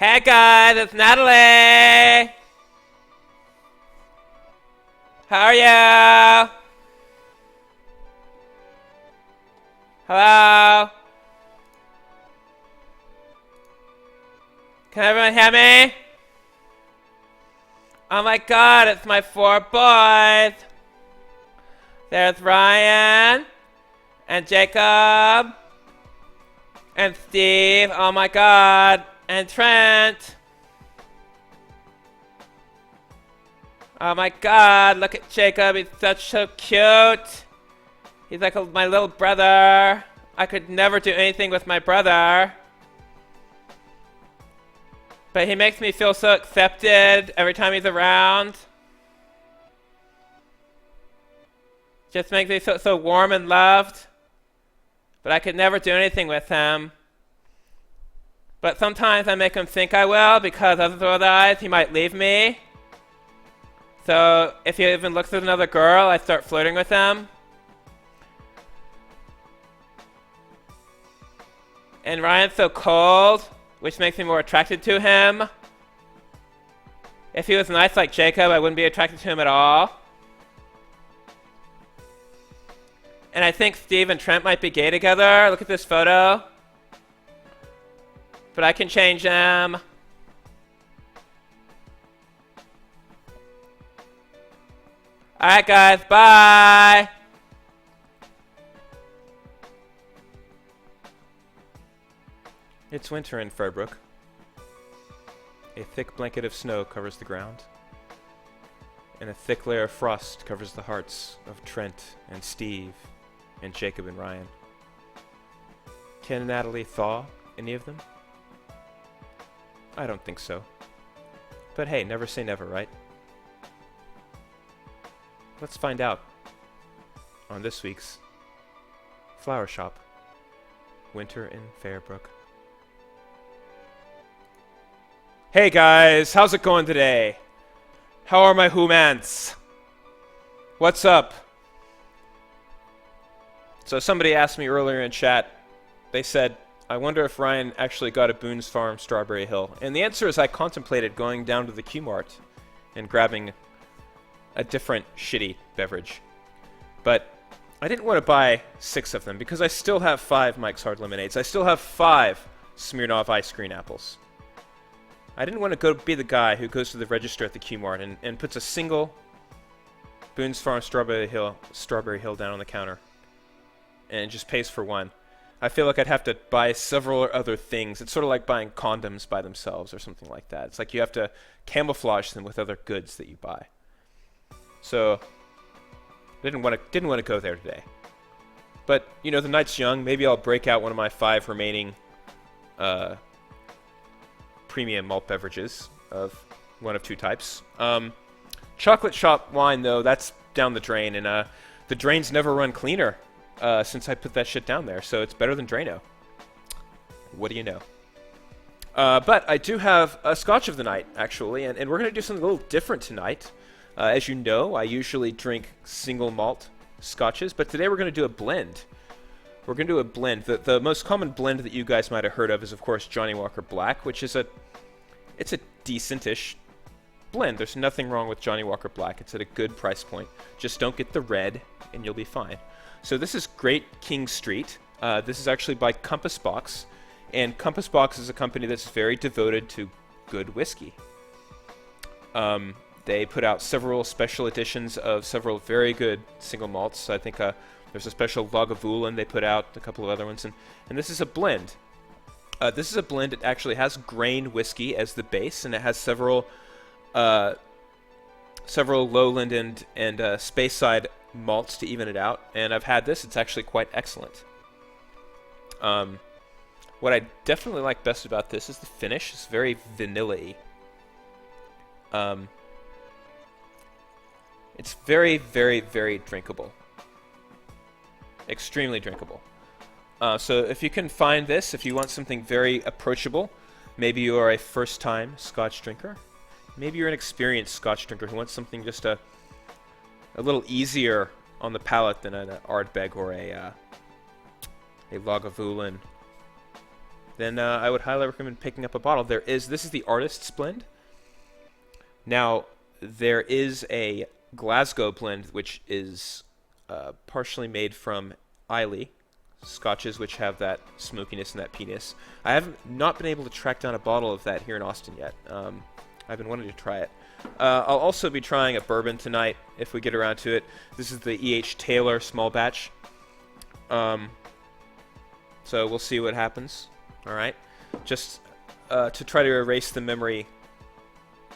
Hey guys, it's Natalie! How are you? Hello? Can everyone hear me? Oh my god, it's my 4 boys! There's Ryan, and Jacob, and Steve, oh my god, and Trent! Oh my god, look at Jacob, he's so cute! He's like my little brother. I could never do anything with my brother. But he makes me feel so accepted every time he's around. Just makes me feel so warm and loved. But I could never do anything with him. But sometimes I make him think I will, because otherwise he might leave me. So if he even looks at another girl, I start flirting with him. And Ryan's so cold, which makes me more attracted to him. If he was nice like Jacob, I wouldn't be attracted to him at all. And I think Steve and Trent might be gay together. Look at this photo. But I can change them. Alright guys, bye! It's winter in Fairbrook. A thick blanket of snow covers the ground, and a thick layer of frost covers the hearts of Trent and Steve and Jacob and Ryan. Can Natalie thaw any of them? I don't think so. But hey, never say never, right? Let's find out on this week's Flower Shop, Winter in Fairbrook. Hey guys, how's it going today? How are my humans? What's up? So somebody asked me earlier in chat, they said, I wonder if Ryan actually got a Boone's Farm Strawberry Hill. And the answer is I contemplated going down to the Q-Mart and grabbing a different shitty beverage. But I didn't want to buy 6 of them because I still have 5 Mike's Hard Lemonades. I still have 5 Smirnoff Ice Cream Apples. I didn't want to go be the guy who goes to the register at the Q-Mart and puts a single Boone's Farm Strawberry Hill down on the counter and just pays for one. I feel like I'd have to buy several other things. It's sort of like buying condoms by themselves or something like that. It's like you have to camouflage them with other goods that you buy. So didn't want to go there today. But you know, the night's young. Maybe I'll break out one of my 5 remaining premium malt beverages of one of 2 types. Chocolate shop wine, though, that's down the drain, and the drains never run cleaner since I put that shit down there, so it's better than Drano. What do you know? But I do have a Scotch of the night, actually, and we're going to do something a little different tonight. As you know, I usually drink single malt Scotches, but today we're going to do a blend. We're going to do a blend. The most common blend that you guys might have heard of is, of course, Johnny Walker Black, which is it's a decent-ish blend. There's nothing wrong with Johnny Walker Black. It's at a good price point. Just don't get the red, and you'll be fine. So this is Great King Street. This is actually by Compass Box, and Compass Box is a company that's very devoted to good whiskey. They put out several special editions of several very good single malts. I think there's a special Lagavulin they put out, a couple of other ones, and this is a blend. This is a blend. It actually has grain whiskey as the base, and it has several lowland and Speyside malts to even it out. And I've had this. It's actually quite excellent. What I definitely like best about this is the finish. It's very vanilla-y. It's very, very, very drinkable. Extremely drinkable. So if you can find this, if you want something very approachable, maybe you are a first-time Scotch drinker, maybe you're an experienced Scotch drinker who wants something just a little easier on the palate than an Ardbeg or a Lagavulin then I would highly recommend picking up a bottle. This is the Artist's Blend. Now, there is a Glasgow blend, which is partially made from Islay scotches, which have that smokiness and that peatiness. I have not been able to track down a bottle of that here in Austin yet. I've been wanting to try it. I'll also be trying a bourbon tonight if we get around to it. This is the E.H. Taylor small batch. So we'll see what happens. All right, just to try to erase the memory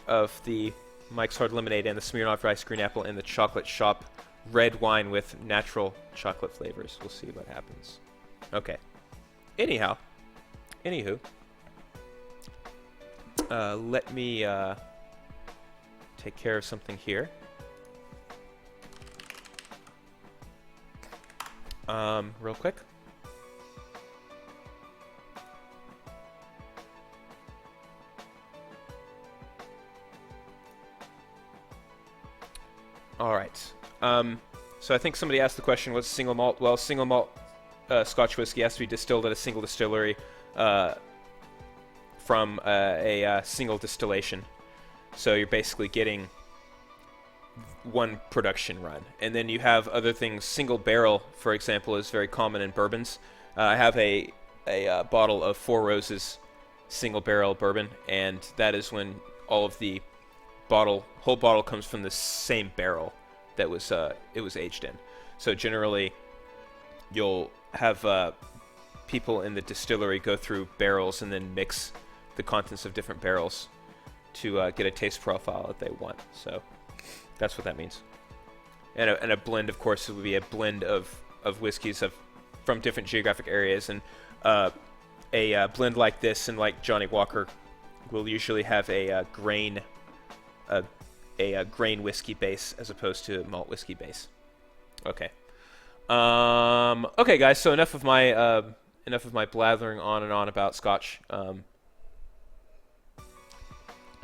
of the Mike's Hard Lemonade and the Smirnoff Ice Green Apple and the Chocolate Shop red wine with natural chocolate flavors. We'll see what happens. Okay. Anywho, let me take care of something here. Real quick. All right. So I think somebody asked the question, what's single malt? Well, single malt Scotch whiskey has to be distilled at a single distillery from a single distillation. So you're basically getting one production run. And then you have other things. Single barrel, for example, is very common in bourbons. I have a bottle of Four Roses single barrel bourbon, and that is when all of the whole bottle comes from the same barrel that it was aged in. So generally, you'll have people in the distillery go through barrels and then mix the contents of different barrels to get a taste profile that they want. So that's what that means. And a blend, of course, would be a blend of whiskeys from different geographic areas. And a blend like this and like Johnny Walker will usually have a grain whiskey base as opposed to a malt whiskey base. Okay. Okay, guys. So enough of my blathering on and on about Scotch.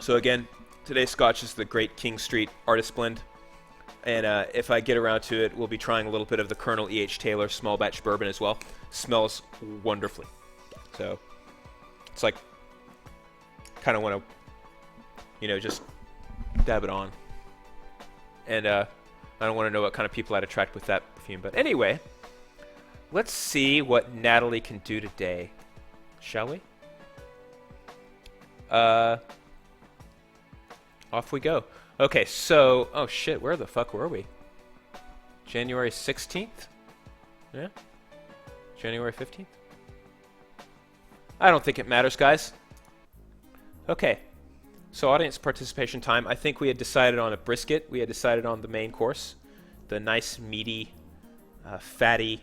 So again, today's Scotch is the Great King Street Artist Blend, and if I get around to it, we'll be trying a little bit of the Colonel E.H. Taylor small batch bourbon as well. Smells wonderfully. So it's like kind of want to, just dab it on. And I don't want to know what kind of people I'd attract with that perfume. But anyway, let's see what Natalie can do today, shall we? Off we go. Okay, so... Oh, shit, where the fuck were we? January 16th? Yeah? January 15th? I don't think it matters, guys. Okay. So audience participation time. I think we had decided on a brisket. We had decided on the main course. The nice, meaty, fatty,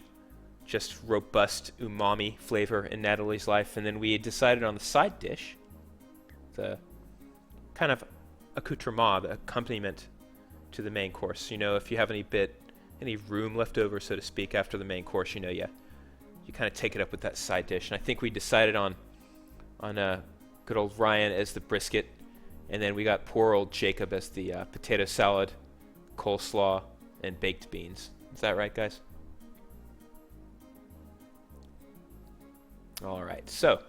just robust umami flavor in Natalie's life. And then we had decided on the side dish. The kind of accoutrement, the accompaniment to the main course. If you have any room left over, so to speak, after the main course, you kind of take it up with that side dish. And I think we decided on good old Ryan as the brisket, and then we got poor old Jacob as the potato salad, coleslaw, and baked beans. Is that right, guys? All right. So,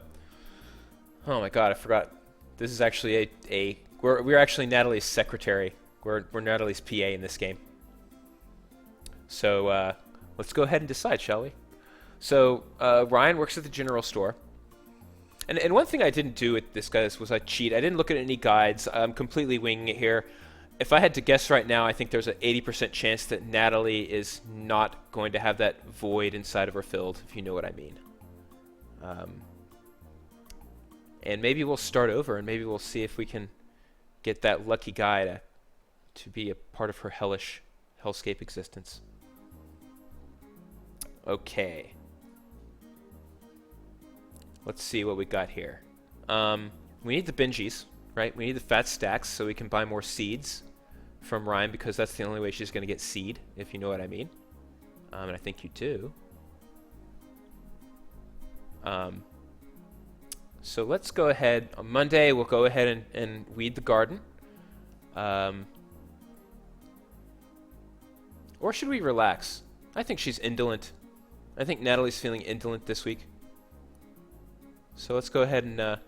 oh my God, I forgot. This is actually we're actually Natalie's secretary. We're Natalie's PA in this game. So let's go ahead and decide, shall we? So Ryan works at the general store. And one thing I didn't do with this, guys, was I cheat. I didn't look at any guides. I'm completely winging it here. If I had to guess right now, I think there's an 80% chance that Natalie is not going to have that void inside of her filled, if you know what I mean. And maybe we'll start over, and maybe we'll see if we can get that lucky guy to be a part of her hellish hellscape existence. Okay. Let's see what we got here. We need the bingies, right? We need the fat stacks so we can buy more seeds from Ryan, because that's the only way she's going to get seed, if you know what I mean. And I think you do. So let's go ahead. On Monday, we'll go ahead and weed the garden. Or should we relax? I think she's indolent. I think Natalie's feeling indolent this week. So let's go ahead and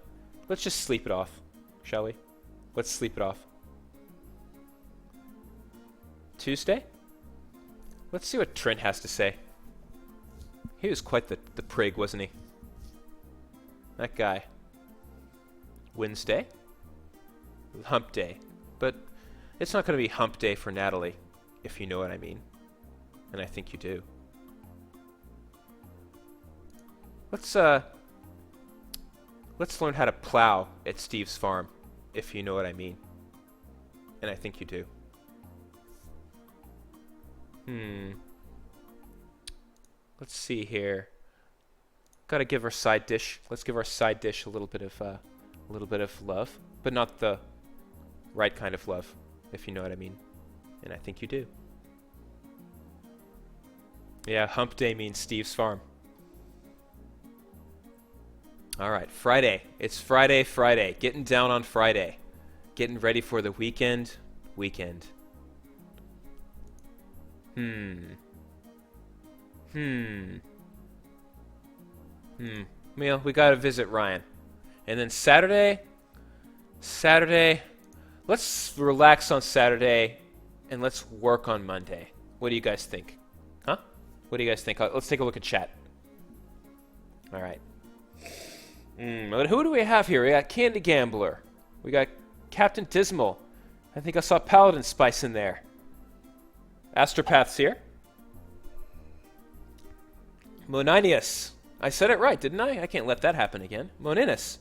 let's just sleep it off, shall we? Let's sleep it off. Tuesday? Let's see what Trent has to say. He was quite the prig, wasn't he? That guy. Wednesday? Hump day. But it's not going to be hump day for Natalie, if you know what I mean. And I think you do. Let's learn how to plow at Steve's farm, if you know what I mean. And I think you do. Let's see here. Gotta give our side dish. Let's give our side dish a little bit of love, but not the right kind of love, if you know what I mean. And I think you do. Yeah, hump day means Steve's farm. All right, Friday. It's Friday. Getting down on Friday. Getting ready for the weekend. Well, we gotta visit Ryan. And then Saturday, let's relax on Saturday and let's work on Monday. What do you guys think? Huh? What do you guys think? Let's take a look at chat. All right. Who do we have here? We got Candy Gambler. We got Captain Dismal. I think I saw Paladin Spice in there. Astropath's here. Moninius. I said it right, didn't I? I can't let that happen again. Moninus.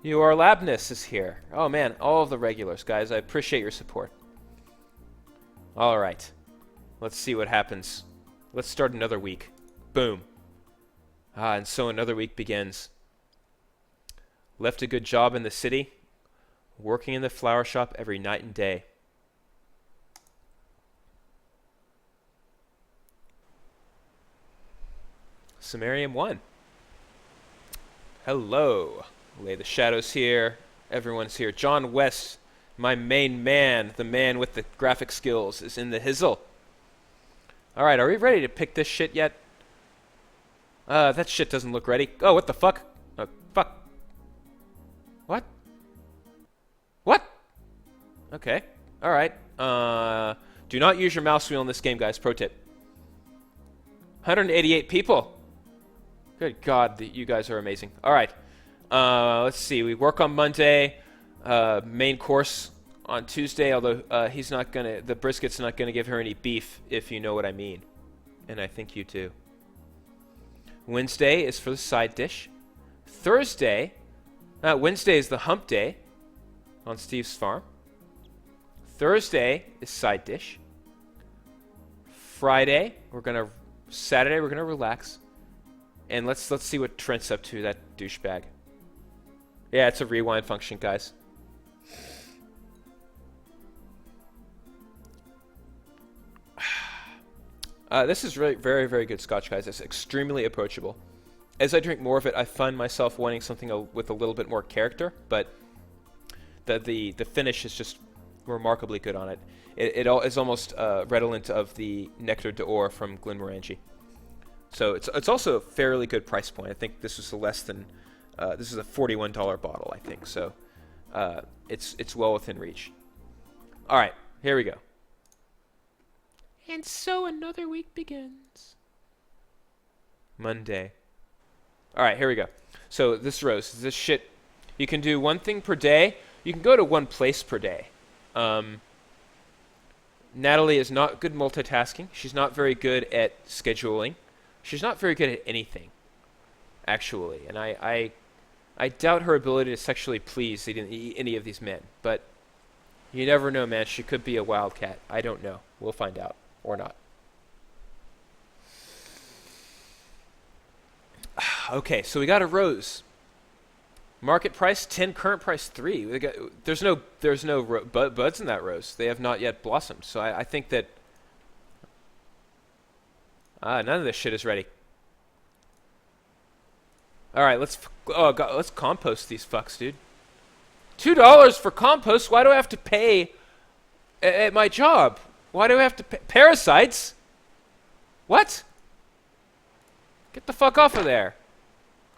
Your Labness is here. Oh man, all of the regulars, guys. I appreciate your support. All right. Let's see what happens. Let's start another week. Boom. And so another week begins. Left a good job in the city. Working in the flower shop every night and day. Sumerium 1. Hello. Lay the Shadows here. Everyone's here. John West, my main man, the man with the graphic skills, is in the hizzle. Alright, are we ready to pick this shit yet? That shit doesn't look ready. Oh, what the fuck? Fuck. What? What? Okay. Alright. Do not use your mouse wheel in this game, guys. Pro tip. 188 people. Good God, you guys are amazing. Alright. Let's see. We work on Monday. Main course on Tuesday, although he's not gonna... The brisket's not gonna give her any beef, if you know what I mean. And I think you do. Wednesday is for the side dish. Thursday... Wednesday is the hump day on Steve's farm. Thursday is side dish. Friday, Saturday, we're gonna relax. And let's see what Trent's up to, that douchebag. Yeah, it's a rewind function, guys. This is really very, very good scotch, guys. It's extremely approachable. As I drink more of it, I find myself wanting something with a little bit more character, but the finish is just remarkably good on it. It is almost redolent of the Nectar d'Or from Glenmorangie. So it's also a fairly good price point. I think this is less than this is a $41 bottle, I think. So it's well within reach. All right, here we go. And so another week begins. Monday. All right, here we go. So this roast, this shit, you can do one thing per day. You can go to one place per day. Natalie is not good multitasking. She's not very good at scheduling. She's not very good at anything, actually. And I doubt her ability to sexually please any of these men. But you never know, man. She could be a wildcat. I don't know. We'll find out. Or not. Okay, so we got a rose. Market price 10, current price 3. There's no buds in that rose. They have not yet blossomed. So I think that none of this shit is ready. All right, let's compost these fucks, dude. $2 for compost. Why do I have to pay at my job? Why do I have to pay? Parasites? What? Get the fuck off of there.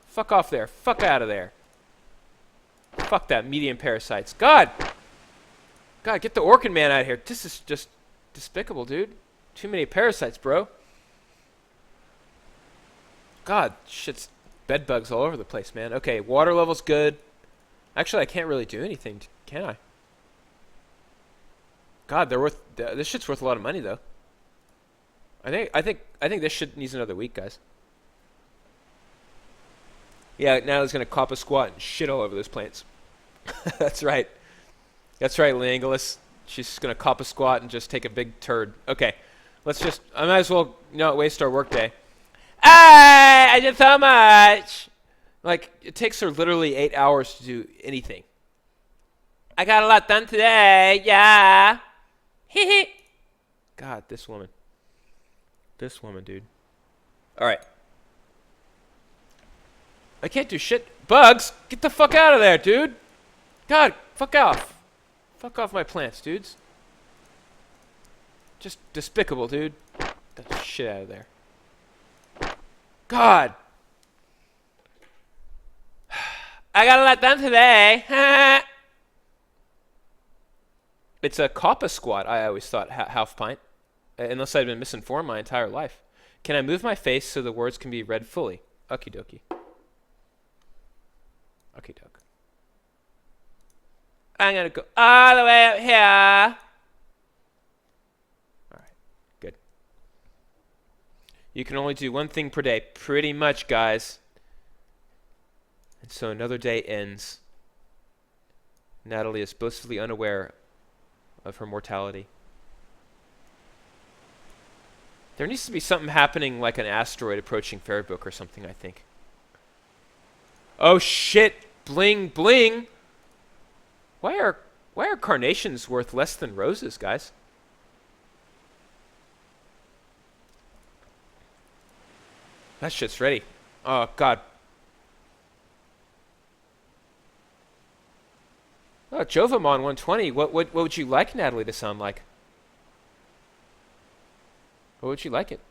Fuck off there. Fuck out of there. Fuck that. Medium parasites. God! God, get the Orkin man out of here. This is just despicable, dude. Too many parasites, bro. God, shit's bed bugs all over the place, man. Okay, water level's good. Actually, I can't really do anything, can I? God, they're worth. This shit's worth a lot of money, though. I think this shit needs another week, guys. Yeah, now he's gonna cop a squat and shit all over those plants. That's right. That's right, Leangelis. She's just gonna cop a squat and just take a big turd. Okay, let's just. I might as well not waste our workday. I did so much. Like, it takes her literally 8 hours to do anything. I got a lot done today. Yeah. Hee. God, this woman. This woman, dude. All right. I can't do shit. Bugs, get the fuck out of there, dude. God, fuck off. Fuck off my plants, dudes. Just despicable, dude. Get that shit out of there. God. I got a lot done today. It's a Kappa squat, I always thought, half pint. Unless I'd been misinformed my entire life. Can I move my face so the words can be read fully? Okie dokie. Okie doke. I'm going to go all the way up here. All right. Good. You can only do one thing per day. Pretty much, guys. And so another day ends. Natalie is blissfully unaware of her mortality. There needs to be something happening like an asteroid approaching Fairbrook or something, I think. Oh shit! Bling bling! Why are carnations worth less than roses, guys? That shit's ready. Oh god. Oh, Jovamon 120. What would you like Natalie to sound like? What would you like it?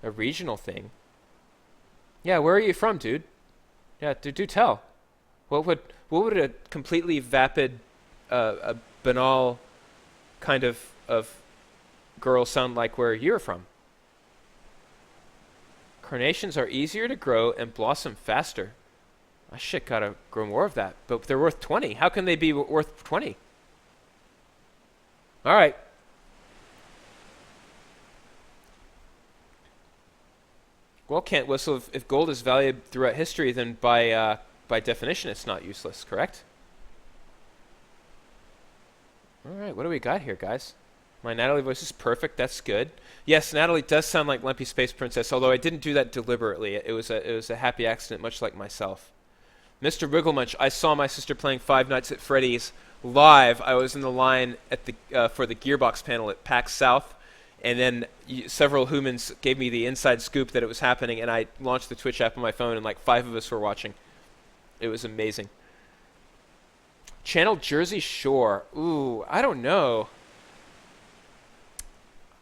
A regional thing? Yeah, where are you from, dude? Yeah, do tell. What would a completely vapid, a banal kind of girl sound like where you're from? Carnations are easier to grow and blossom faster. I shit gotta grow more of that. But they're worth 20. How can they be worth 20? All right. Well, can't whistle. If gold is valued throughout history, then by definition, it's not useless, correct? All right, what do we got here, guys? My Natalie voice is perfect. That's good. Yes, Natalie does sound like Lumpy Space Princess, although I didn't do that deliberately. It was a happy accident, much like myself. Mr. Wigglemunch, I saw my sister playing Five Nights at Freddy's live. I was in the line at the for the Gearbox panel at PAX South. And then several humans gave me the inside scoop that it was happening, and I launched the Twitch app on my phone, and like 5 of us were watching. It was amazing. Channel Jersey Shore. Ooh, I don't know.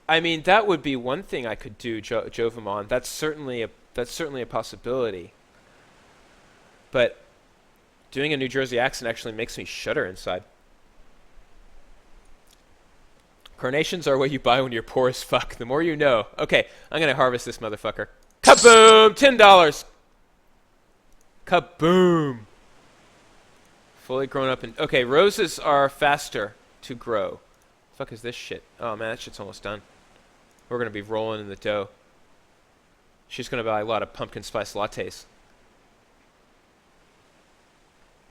I mean, that would be one thing I could do, Jovamon. That's certainly a possibility. But doing a New Jersey accent actually makes me shudder inside. Carnations are what you buy when you're poor as fuck. The more you know. Okay, I'm going to harvest this motherfucker. Kaboom! $10! Kaboom! Fully grown up and... Okay, roses are faster to grow. The fuck is this shit? Oh man, that shit's almost done. We're going to be rolling in the dough. She's going to buy a lot of pumpkin spice lattes.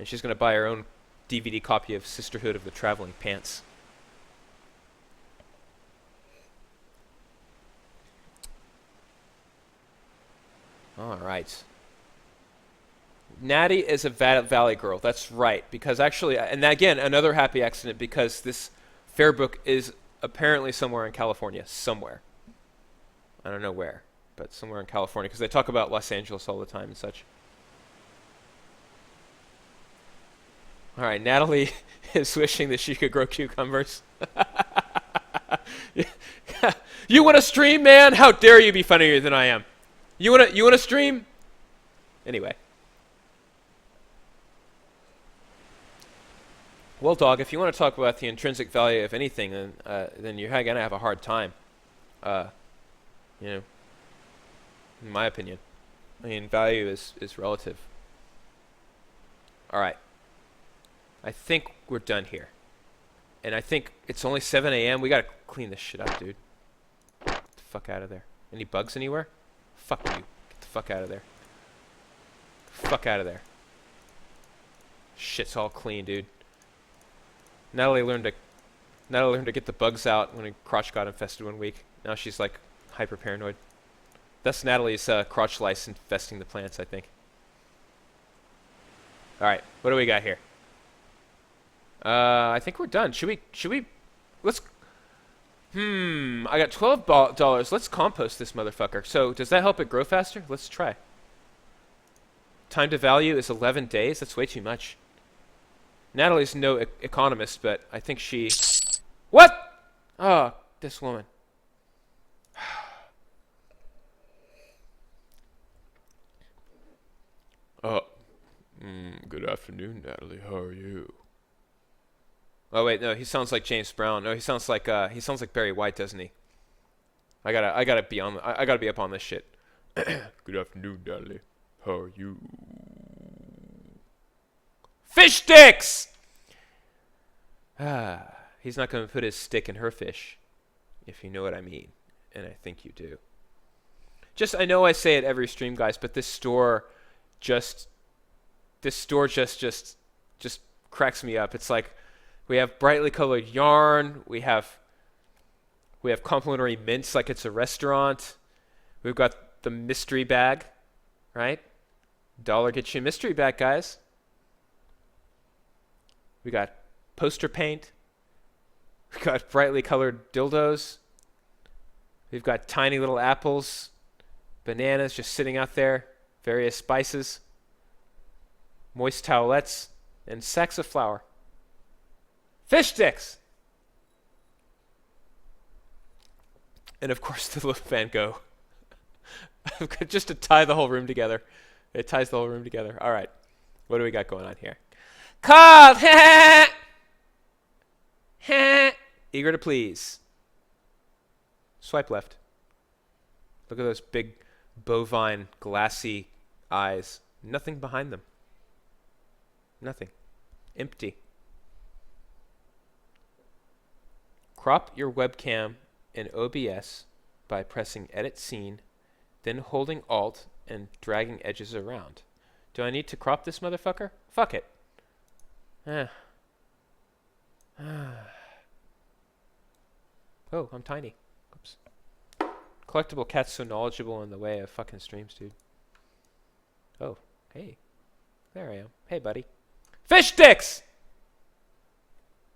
And she's going to buy her own DVD copy of Sisterhood of the Traveling Pants. All right. Natty is a Valley girl. That's right. Because actually, and again, another happy accident because this Fairbrook is apparently somewhere in California. Somewhere. I don't know where, but somewhere in California. Because they talk about Los Angeles all the time and such. All right. Natalie is wishing that she could grow cucumbers. You want to stream, man? How dare you be funnier than I am? You wanna stream? Anyway. Well, dog, if you want to talk about the intrinsic value of anything, then you're gonna have a hard time. You know, in my opinion. I mean, value is relative. All right. I think we're done here. And I think it's only 7 a.m. We gotta clean this shit up, dude. Get the fuck out of there. Any bugs anywhere? Fuck you. Get the fuck out of there. Fuck out of there. Shit's all clean, dude. Natalie learned to get the bugs out when her crotch got infested one week. Now she's like hyper paranoid. That's Natalie's crotch lice infesting the plants, I think. All right, what do we got here? I think we're done. Should we? Let's. I got $12. Let's compost this motherfucker. So does that help it grow faster? Let's try. Time to value is 11 days. That's way too much. Natalie's no economist, but I think she... What? Oh, this woman. Good afternoon, Natalie. How are you? Oh wait, no, he sounds like James Brown. No, he sounds like Barry White, doesn't he? I gotta be up on this shit. Good afternoon, Natalie. How are you? Fish sticks! He's not going to put his stick in her fish, if you know what I mean. And I think you do. I know I say it every stream, guys, but this store just cracks me up. It's like we have brightly colored yarn. We have complimentary mints like it's a restaurant. We've got the mystery bag, right? $1 gets you a mystery bag, guys. We got poster paint. We got brightly colored dildos. We've got tiny little apples, bananas just sitting out there, various spices, moist towelettes, and sacks of flour. Fish sticks! And of course the little Van Gogh. Just to tie the whole room together. It ties the whole room together. All right. What do we got going on here? Called! Eager to please. Swipe left. Look at those big, bovine, glassy eyes. Nothing behind them. Nothing. Empty. Crop your webcam in OBS by pressing Edit Scene, then holding Alt and dragging edges around. Do I need to crop this motherfucker? Fuck it. Oh, I'm tiny. Oops. Collectible cat's so knowledgeable in the way of fucking streams, dude. Oh, hey. There I am. Hey, buddy. Fish sticks!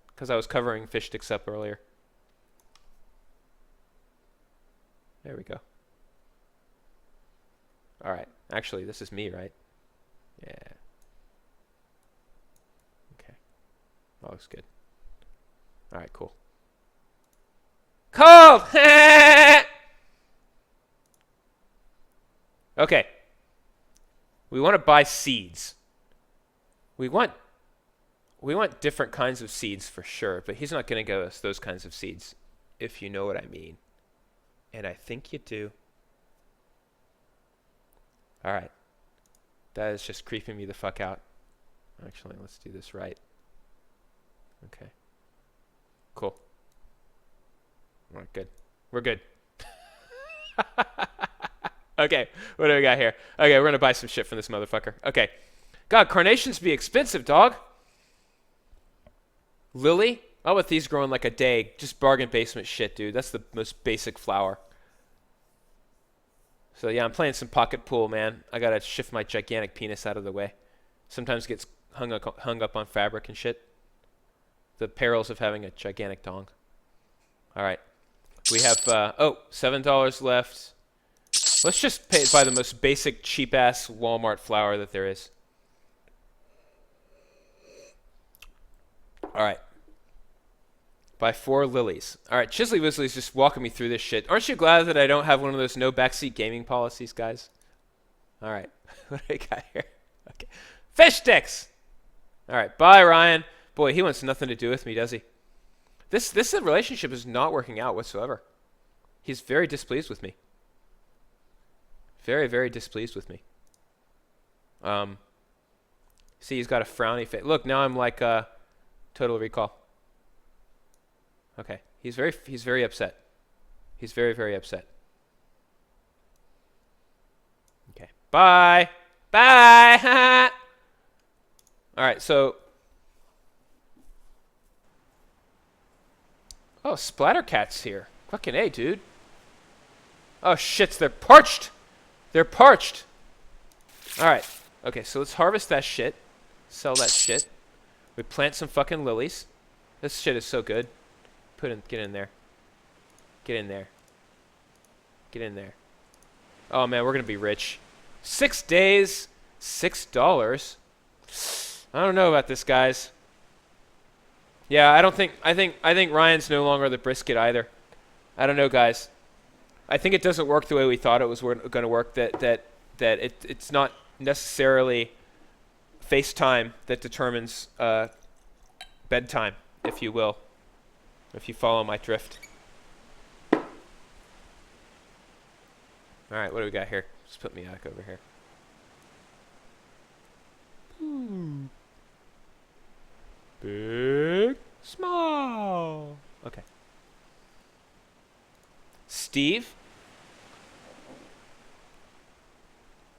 Because I was covering fish sticks up earlier. There we go. Alright. Actually, this is me, right? Yeah. Okay. That looks good. Alright, cool. Cold! Okay. We want to buy seeds. We want different kinds of seeds for sure, but he's not going to give us those kinds of seeds, if you know what I mean. And I think you do. All right. That is just creeping me the fuck out. Actually, let's do this right. Okay. Cool. All right, good. We're good. Okay, what do we got here? Okay, we're going to buy some shit from this motherfucker. Okay. God, carnations be expensive, dog. Lily? I'll bet these grow in like a day. Just bargain basement shit, dude. That's the most basic flower. So yeah, I'm playing some pocket pool, man. I gotta shift my gigantic penis out of the way. Sometimes it gets hung up on fabric and shit. The perils of having a gigantic dong. All right. We have, $7 left. Let's just buy the most basic, cheap-ass Walmart flower that there is. All right. Buy 4 lilies. All right, Chisley Wisley's just walking me through this shit. Aren't you glad that I don't have one of those no backseat gaming policies, guys? All right. What do we got here? Okay. Fish sticks. All right. Bye, Ryan. Boy, he wants nothing to do with me, does he? This relationship is not working out whatsoever. He's very displeased with me. Very, very displeased with me. See, he's got a frowny face. Look, now I'm like Total Recall. Okay. He's very upset. He's very, very upset. Okay. Bye. Bye. All right, so oh, Splattercat's here. Fucking A, dude. Oh, shits, they're parched. They're parched. All right. Okay, so let's harvest that shit. Sell that shit. We plant some fucking lilies. This shit is so good. Get in there. Get in there. Get in there. Oh, man, we're going to be rich. 6 days, $6. I don't know about this, guys. Yeah, I think Ryan's no longer the brisket either. I don't know, guys. I think it doesn't work the way we thought it was going to work. That it's not necessarily FaceTime that determines bedtime, if you will, if you follow my drift. All right, what do we got here? Just put me back over here. Big, small. Okay. Steve?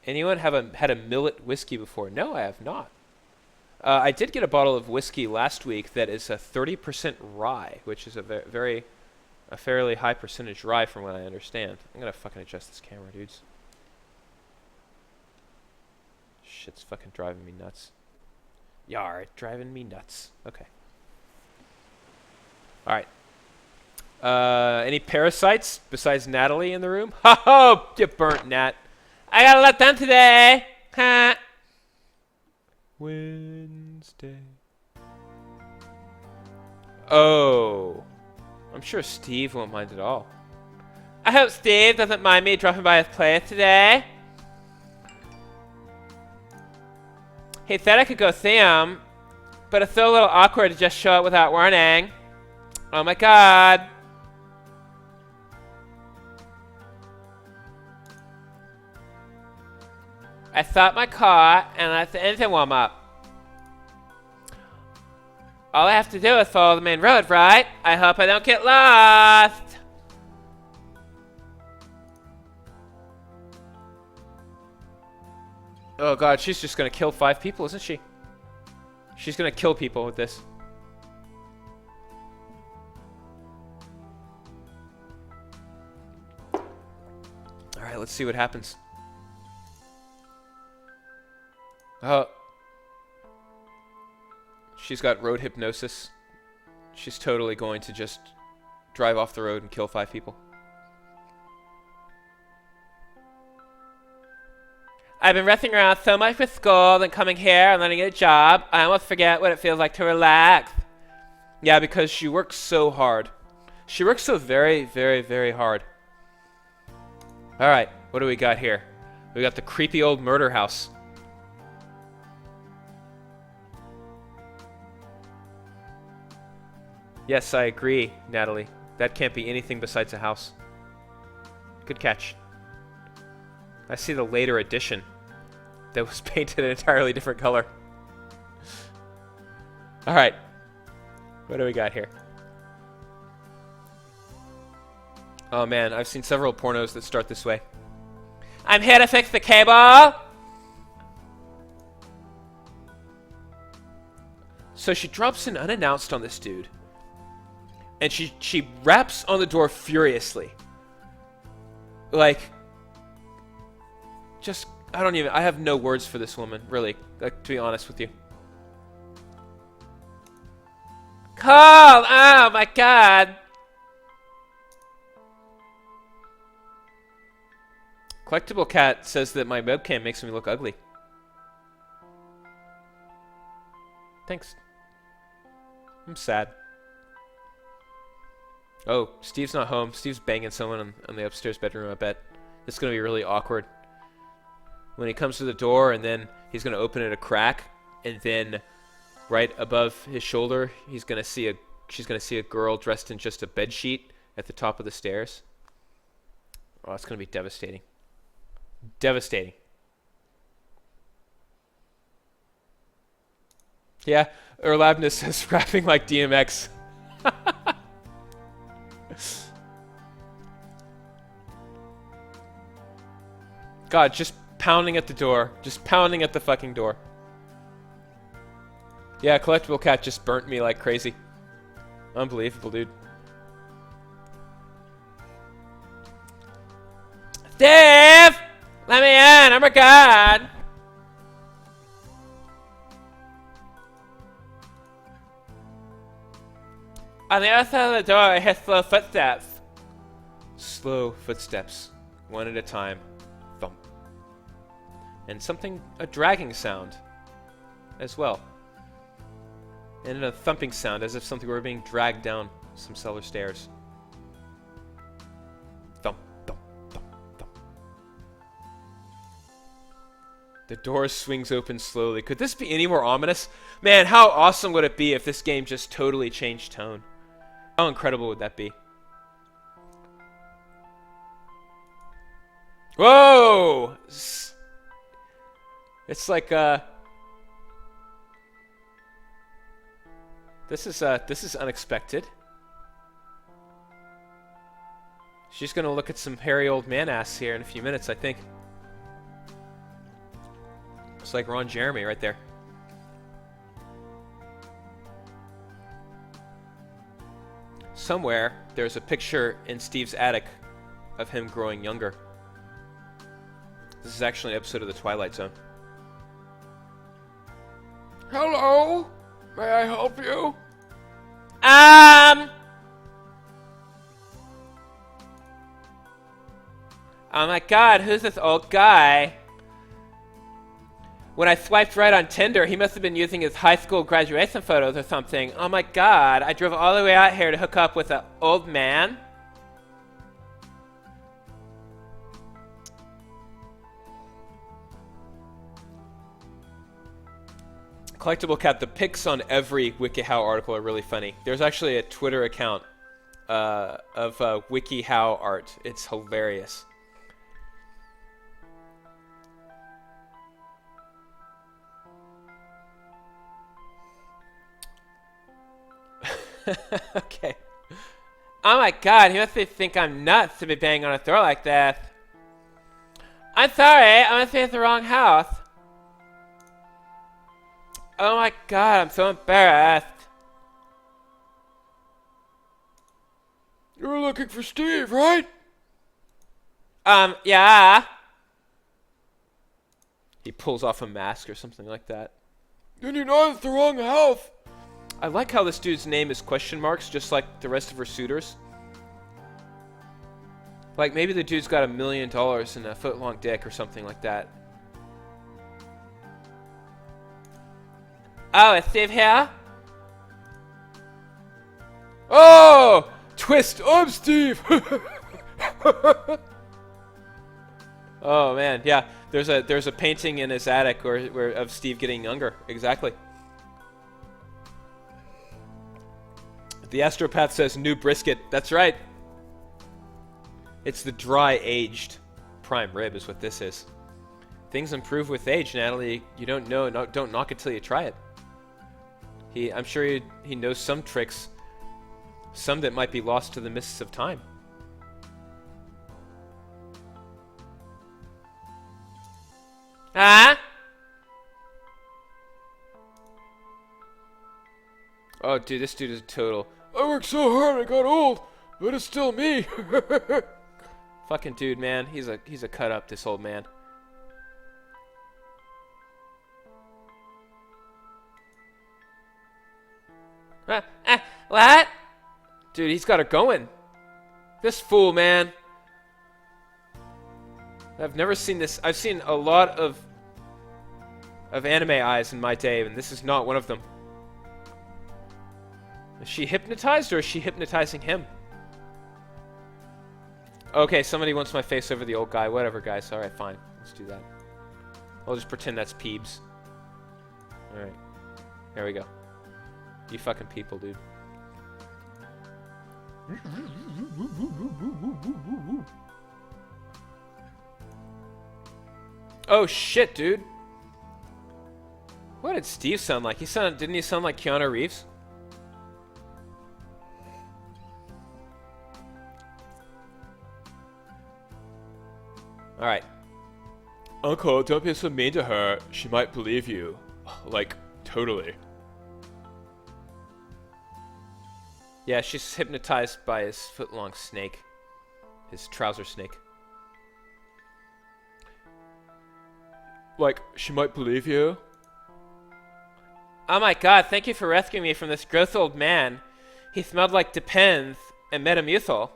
Anyone had a millet whiskey before? No, I have not. I did get a bottle of whiskey last week that is a 30% rye, which is a fairly high percentage rye from what I understand. I'm gonna fucking adjust this camera, dudes. Shit's fucking driving me nuts. Yar, driving me nuts. Okay. All right. Any parasites besides Natalie in the room? Ha ho! You burnt, Nat. I got a lot done today. Ha. Wednesday. Oh. I'm sure Steve won't mind at all. I hope Steve doesn't mind me dropping by his place today. He said I could go see him, but it's so a little awkward to just show up without warning. Oh my god. I stopped my car and let the engine warm up. All I have to do is follow the main road, right? I hope I don't get lost. Oh god, she's just gonna kill 5 people, isn't she? She's gonna kill people with this. Alright, let's see what happens. Oh. She's got road hypnosis. She's totally going to just drive off the road and kill 5 people. I've been rushing around so much with school and coming here and learning a job, I almost forget what it feels like to relax. Yeah, because she works so hard. She works so very, very, very hard. Alright, what do we got here? We got the creepy old murder house. Yes, I agree, Natalie. That can't be anything besides a house. Good catch. I see the later edition that was painted an entirely different color. Alright. What do we got here? Oh man, I've seen several pornos that start this way. I'm here to fix the cable! So she drops in unannounced on this dude. And she raps on the door furiously. Like... Just, I have no words for this woman, really, like, to be honest with you. Call! Oh my god! Collectible Cat says that my webcam makes me look ugly. Thanks. I'm sad. Oh, Steve's not home. Steve's banging someone on the upstairs bedroom, I bet. This is gonna be really awkward. when he comes to the door, and then he's going to open it a crack, and then right above his shoulder, she's going to see a girl dressed in just a bed sheet at the top of the stairs. Oh, it's going to be devastating. Devastating. Yeah, Erlabnus says rapping like DMX. God, just pounding at the door. Just pounding at the fucking door. Yeah, Collectible Cat just burnt me like crazy. Unbelievable, dude. Steve! Let me in! Oh my god! On the other side of the door, I hear slow footsteps. Slow footsteps. One at a time. Thump. And a dragging sound as well. And a thumping sound as if something were being dragged down some cellar stairs. Thump, thump, thump, thump. The door swings open slowly. Could this be any more ominous? Man, how awesome would it be if this game just totally changed tone? How incredible would that be? Whoa! It's like this is unexpected. She's gonna look at some hairy old man ass here in a few minutes, I think. It's like Ron Jeremy right there. Somewhere there's a picture in Steve's attic of him growing younger. This is actually an episode of The Twilight Zone. Hello? May I help you? Oh my god, who's this old guy? When I swiped right on Tinder, he must have been using his high school graduation photos or something. Oh my god, I drove all the way out here to hook up with an old man? Collectible Cat, the pics on every WikiHow article are really funny. There's actually a Twitter account of WikiHow art. It's hilarious. Okay. Oh my god, he must think I'm nuts to be banging on a door like that. I'm sorry, I must be at the wrong house. Oh my god, I'm so embarrassed. You're looking for Steve, right? Yeah. He pulls off a mask or something like that. Then you know it's the wrong house. I like how this dude's name is question marks, just like the rest of her suitors. Like, maybe the dude's got $1 million and a foot-long dick or something like that. Oh, is Steve here? Oh! Twist! I'm Steve! Oh, man, yeah. There's a painting in his attic of Steve getting younger. Exactly. The Astropath says new brisket. That's right. It's the dry aged prime rib is what this is. Things improve with age, Natalie. You don't know. No, don't knock it till you try it. I'm sure he knows some tricks. Some that might be lost to the mists of time. Ah? Oh, dude, this dude is total. I worked so hard, I got old, but it's still me. Fucking dude, man. He's a cut up, this old man. What? Dude, he's got it going. This fool, man. I've never seen this. I've seen a lot of anime eyes in my day, and this is not one of them. Is she hypnotized, or is she hypnotizing him? Okay, somebody wants my face over the old guy. Whatever, guys. Alright, fine. Let's do that. I'll just pretend that's Peebs. Alright. There we go. You fucking people, dude. Oh shit, dude. What did Steve sound like? Didn't he sound like Keanu Reeves? Alright. Uncle, don't be so mean to her. She might believe you. Like, totally. Yeah, she's hypnotized by his foot-long snake. His trouser snake. Like, she might believe you? Oh my god, thank you for rescuing me from this gross old man. He smelled like Depends and Metamucil.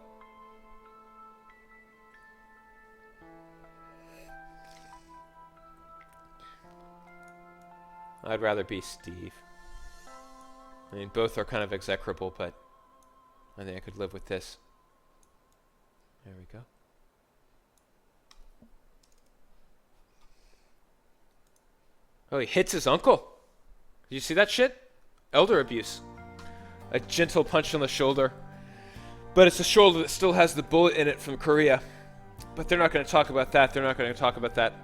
I'd rather be Steve. I mean, both are kind of execrable, but I think I could live with this. There we go. Oh, he hits his uncle. Did you see that shit? Elder abuse. A gentle punch on the shoulder. But it's a shoulder that still has the bullet in it from Korea. But they're not going to talk about that. They're not going to talk about that.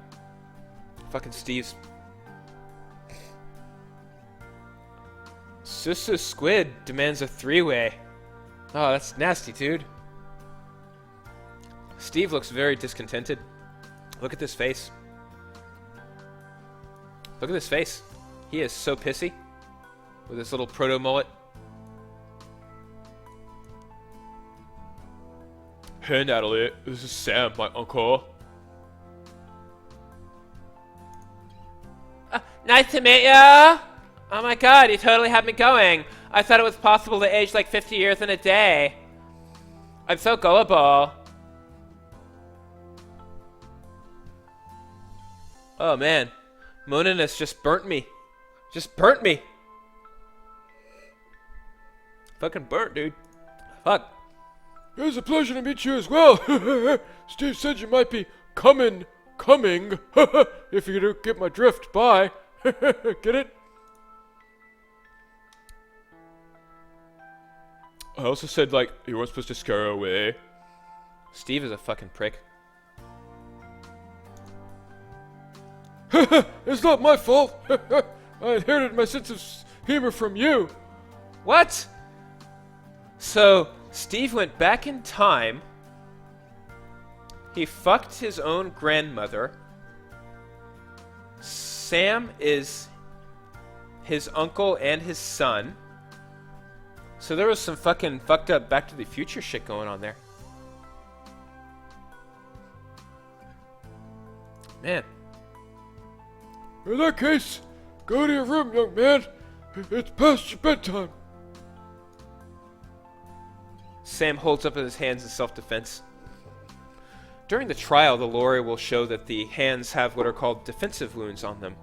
Fucking Steve's. Susu Squid demands a three-way. Oh, that's nasty, dude. Steve looks very discontented. Look at this face. Look at this face. He is so pissy. With his little proto-mullet. Hey, Natalie. This is Sam, my uncle. Nice to meet ya! Oh my god, you totally had me going. I thought it was possible to age like 50 years in a day. I'm so gullible. Oh man. Moniness just burnt me. Just burnt me. Fucking burnt, dude. Fuck. It was a pleasure to meet you as well. Steve said you might be coming. If you don't get my drift, bye. Get it? I also said, like, you weren't supposed to scare her away. Steve is a fucking prick. It's not my fault. I inherited my sense of humor from you. What? So, Steve went back in time. He fucked his own grandmother. Sam is his uncle and his son. So there was some fucking fucked up Back to the Future shit going on there. Man. In that case, go to your room, young man. It's past your bedtime. Sam holds up his hands in self-defense. During the trial, the lawyer will show that the hands have what are called defensive wounds on them,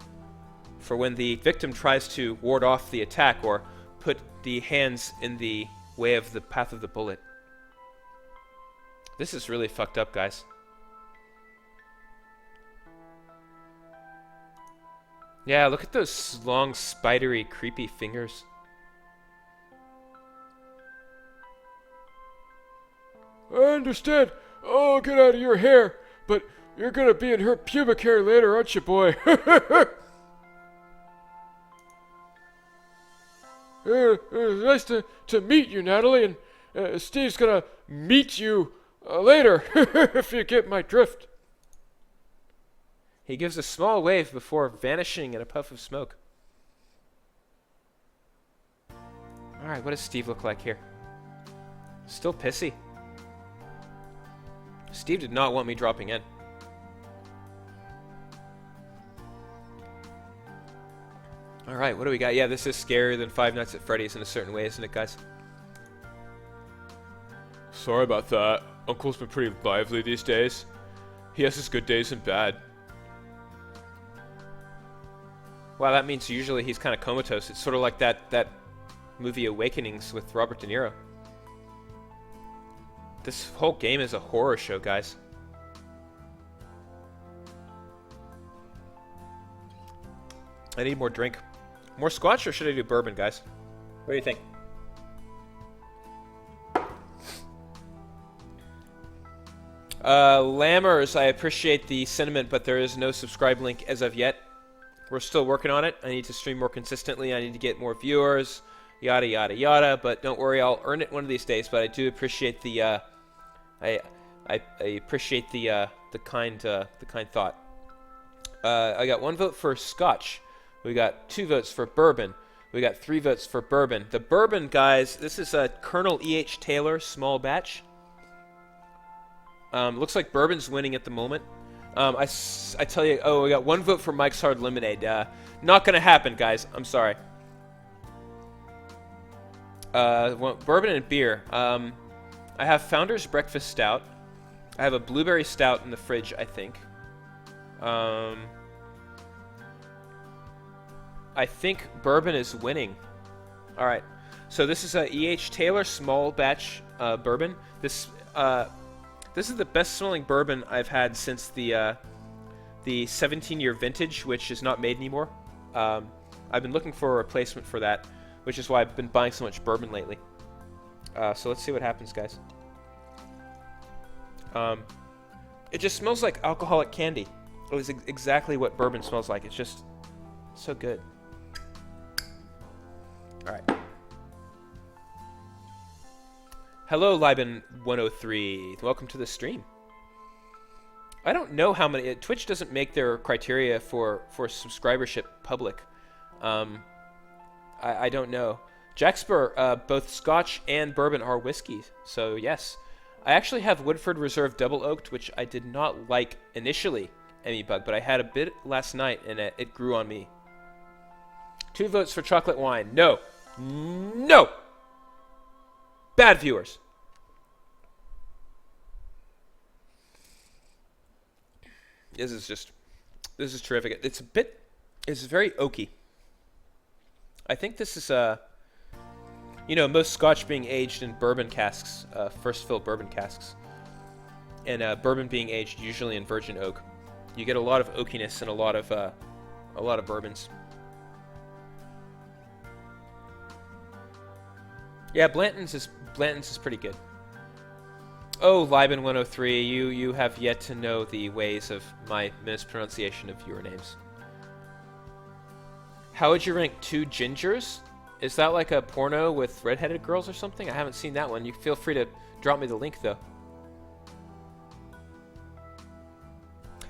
for when the victim tries to ward off the attack or put the hands in the way of the path of the bullet. This is really fucked up, guys. Yeah, look at those long, spidery, creepy fingers. I understand. Oh, get out of your hair. But you're gonna be in her pubic hair later, aren't you, boy? Nice to meet you, Natalie, and Steve's gonna meet you later, if you get my drift. He gives a small wave before vanishing in a puff of smoke. Alright, what does Steve look like here? Still pissy. Steve did not want me dropping in. Alright, what do we got? Yeah, this is scarier than Five Nights at Freddy's in a certain way, isn't it, guys? Sorry about that. Uncle's been pretty lively these days. He has his good days and bad. Wow, that means usually he's kind of comatose. It's sort of like that movie Awakenings with Robert De Niro. This whole game is a horror show, guys. I need more drink. More scotch, or should I do bourbon, guys? What do you think? Lammers, I appreciate the sentiment, but there is no subscribe link as of yet. We're still working on it. I need to stream more consistently. I need to get more viewers, yada yada yada. But don't worry, I'll earn it one of these days. But I do appreciate the I appreciate the kind thought. I got 1 vote for Scotch. We got 2 votes for bourbon. We got 3 votes for bourbon. The bourbon, guys, this is a Colonel E.H. Taylor small batch. Looks like bourbon's winning at the moment. I tell you, oh, we got 1 vote for Mike's Hard Lemonade. Not gonna happen, guys. I'm sorry. Bourbon and beer. I have Founder's Breakfast Stout. I have a blueberry stout in the fridge, I think. I think bourbon is winning. All right. So this is a E.H. Taylor small batch bourbon. This is the best smelling bourbon I've had since the 17-year vintage, which is not made anymore. I've been looking for a replacement for that, which is why I've been buying so much bourbon lately. So let's see what happens, guys. It just smells like alcoholic candy. It was exactly what bourbon smells like. It's just so good. All right. Hello, Liben103. Welcome to the stream. I don't know how many... Twitch doesn't make their criteria for subscribership public. I don't know. Jackspur, both Scotch and bourbon are whiskey, so yes. I actually have Woodford Reserve Double Oaked, which I did not like initially, Emmy Bug, but I had a bit last night, and it grew on me. 2 votes for chocolate wine. No. No! Bad viewers. This is terrific. It's very oaky. I think this is most Scotch being aged in bourbon casks, first fill bourbon casks, and bourbon being aged usually in virgin oak. You get a lot of oakiness and a lot of bourbons. Yeah, Blanton's is pretty good. Oh, Liben103, you have yet to know the ways of my mispronunciation of your names. How would you rank 2 gingers? Is that like a porno with redheaded girls or something? I haven't seen that one. You feel free to drop me the link, though.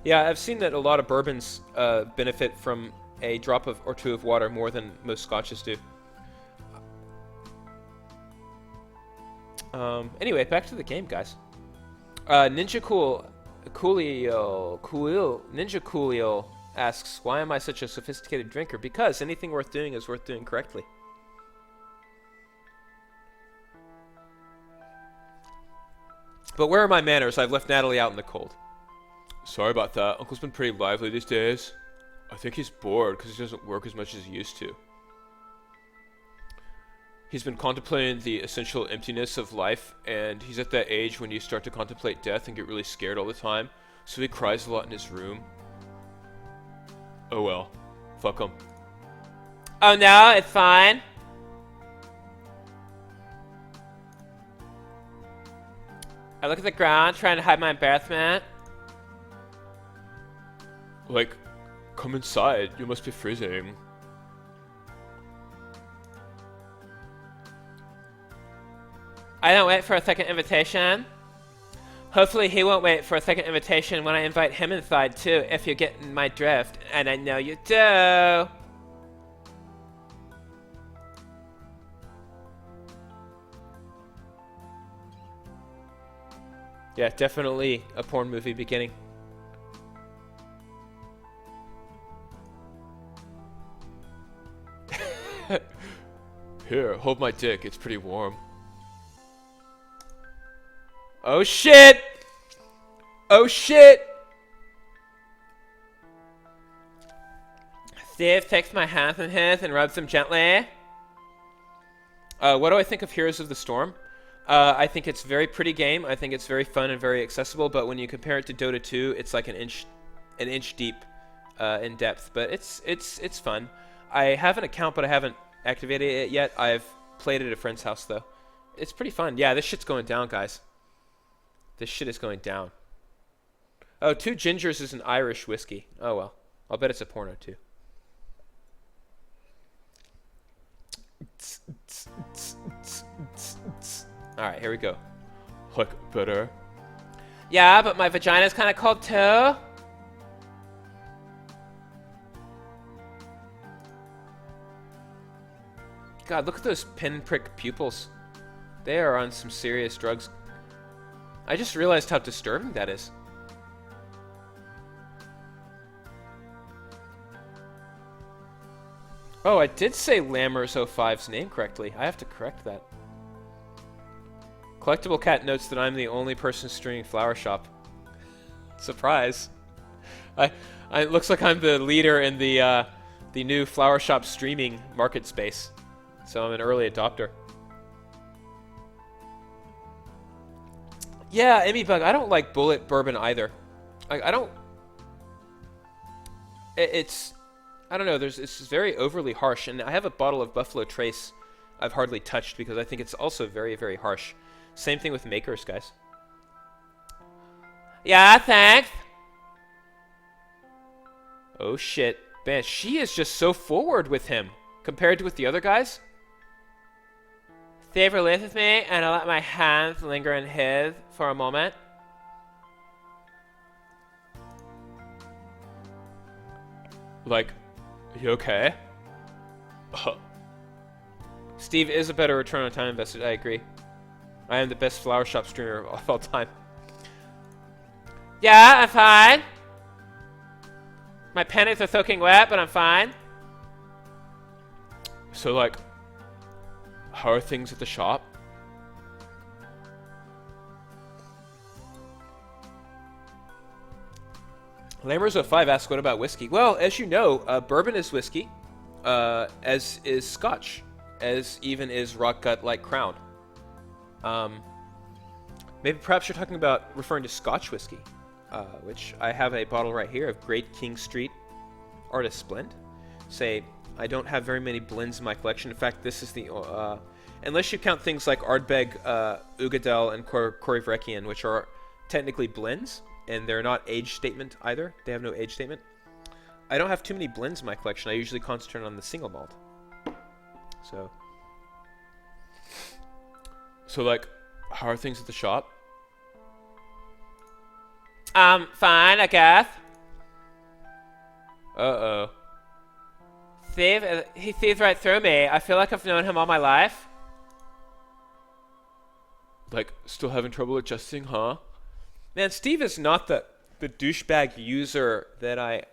Yeah, I've seen that a lot of bourbons benefit from a drop or 2 of water more than most scotches do. Anyway, back to the game, guys. Ninja Coolio asks, why am I such a sophisticated drinker? Because anything worth doing is worth doing correctly. But where are my manners? I've left Natalie out in the cold. Sorry about that. Uncle's been pretty lively these days. I think he's bored because he doesn't work as much as he used to. He's been contemplating the essential emptiness of life, and he's at that age when you start to contemplate death and get really scared all the time, so he cries a lot in his room. Oh well. Fuck him. Oh no, it's fine. I look at the ground, trying to hide my embarrassment. Like, come inside, you must be freezing. I don't wait for a second invitation. Hopefully he won't wait for a second invitation when I invite him inside too, if you're getting my drift. And I know you do. Yeah, definitely a porn movie beginning. Here, hold my dick, it's pretty warm. Oh shit! Oh shit! Steve takes my hands in his and rubs them gently. What do I think of Heroes of the Storm? I think it's a very pretty game. I think it's very fun and very accessible, but when you compare it to Dota 2, it's like an inch deep in depth, but it's fun. I have an account, but I haven't activated it yet. I've played it at a friend's house though. It's pretty fun. Yeah, this shit's going down, guys. This shit is going down. Oh, Two Gingers is an Irish whiskey. Oh well, I'll bet it's a porno too. All right, here we go. Like better. Yeah, but my vagina's kind of cold too. God, look at those pinprick pupils. They are on some serious drugs. I just realized how disturbing that is. Oh, I did say Lammers05's name correctly. I have to correct that. Collectible Cat notes that I'm the only person streaming Flower Shop. Surprise. It looks like I'm the leader in the new Flower Shop streaming market space. So I'm an early adopter. Yeah, Emmy Bug, I don't like bullet bourbon either. I don't... I don't know, it's very overly harsh, and I have a bottle of Buffalo Trace I've hardly touched because I think it's also very, very harsh. Same thing with Makers, guys. Yeah, thanks. Oh shit. Man, she is just so forward with him compared to with the other guys. Stay release with me, and I'll let my hands linger in his for a moment. Like, you okay? Steve is a better return on time invested, I agree. I am the best Flower Shop streamer of all time. Yeah, I'm fine. My panties are soaking wet, but I'm fine. So, like, how are things at the shop? Lammers05 asks, what about whiskey? Well, as you know, bourbon is whiskey, as is scotch, as even is rock gut like Crown. Maybe perhaps you're talking about referring to Scotch whiskey, which I have a bottle right here of Great King Street Artist Blend. I don't have very many blends in my collection. In fact, this is the unless you count things like Ardbeg, Ugadel, and Corryvreckian, which are technically blends, and they're not age statement either. They have no age statement. I don't have too many blends in my collection. I usually concentrate on the single malt. So like, how are things at the shop? Fine, I guess. Uh-oh. Steve, he sees right through me. I feel like I've known him all my life. Like, still having trouble adjusting, huh? Man, Steve is not the douchebag user that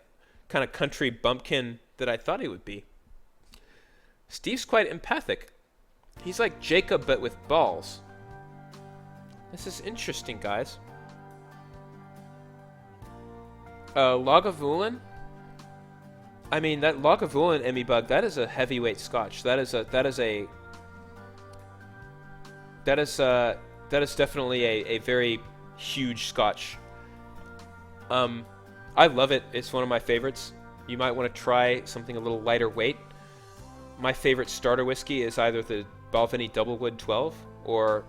kind of country bumpkin that I thought he would be. Steve's quite empathic. He's like Jacob, but with balls. This is interesting, guys. Lagavulin? I mean, that Lagavulin, Emmy Bug, that is a heavyweight scotch. That is definitely a very huge scotch. I love it. It's one of my favorites. You might want to try something a little lighter weight. My favorite starter whiskey is either the Balvenie Doublewood 12 or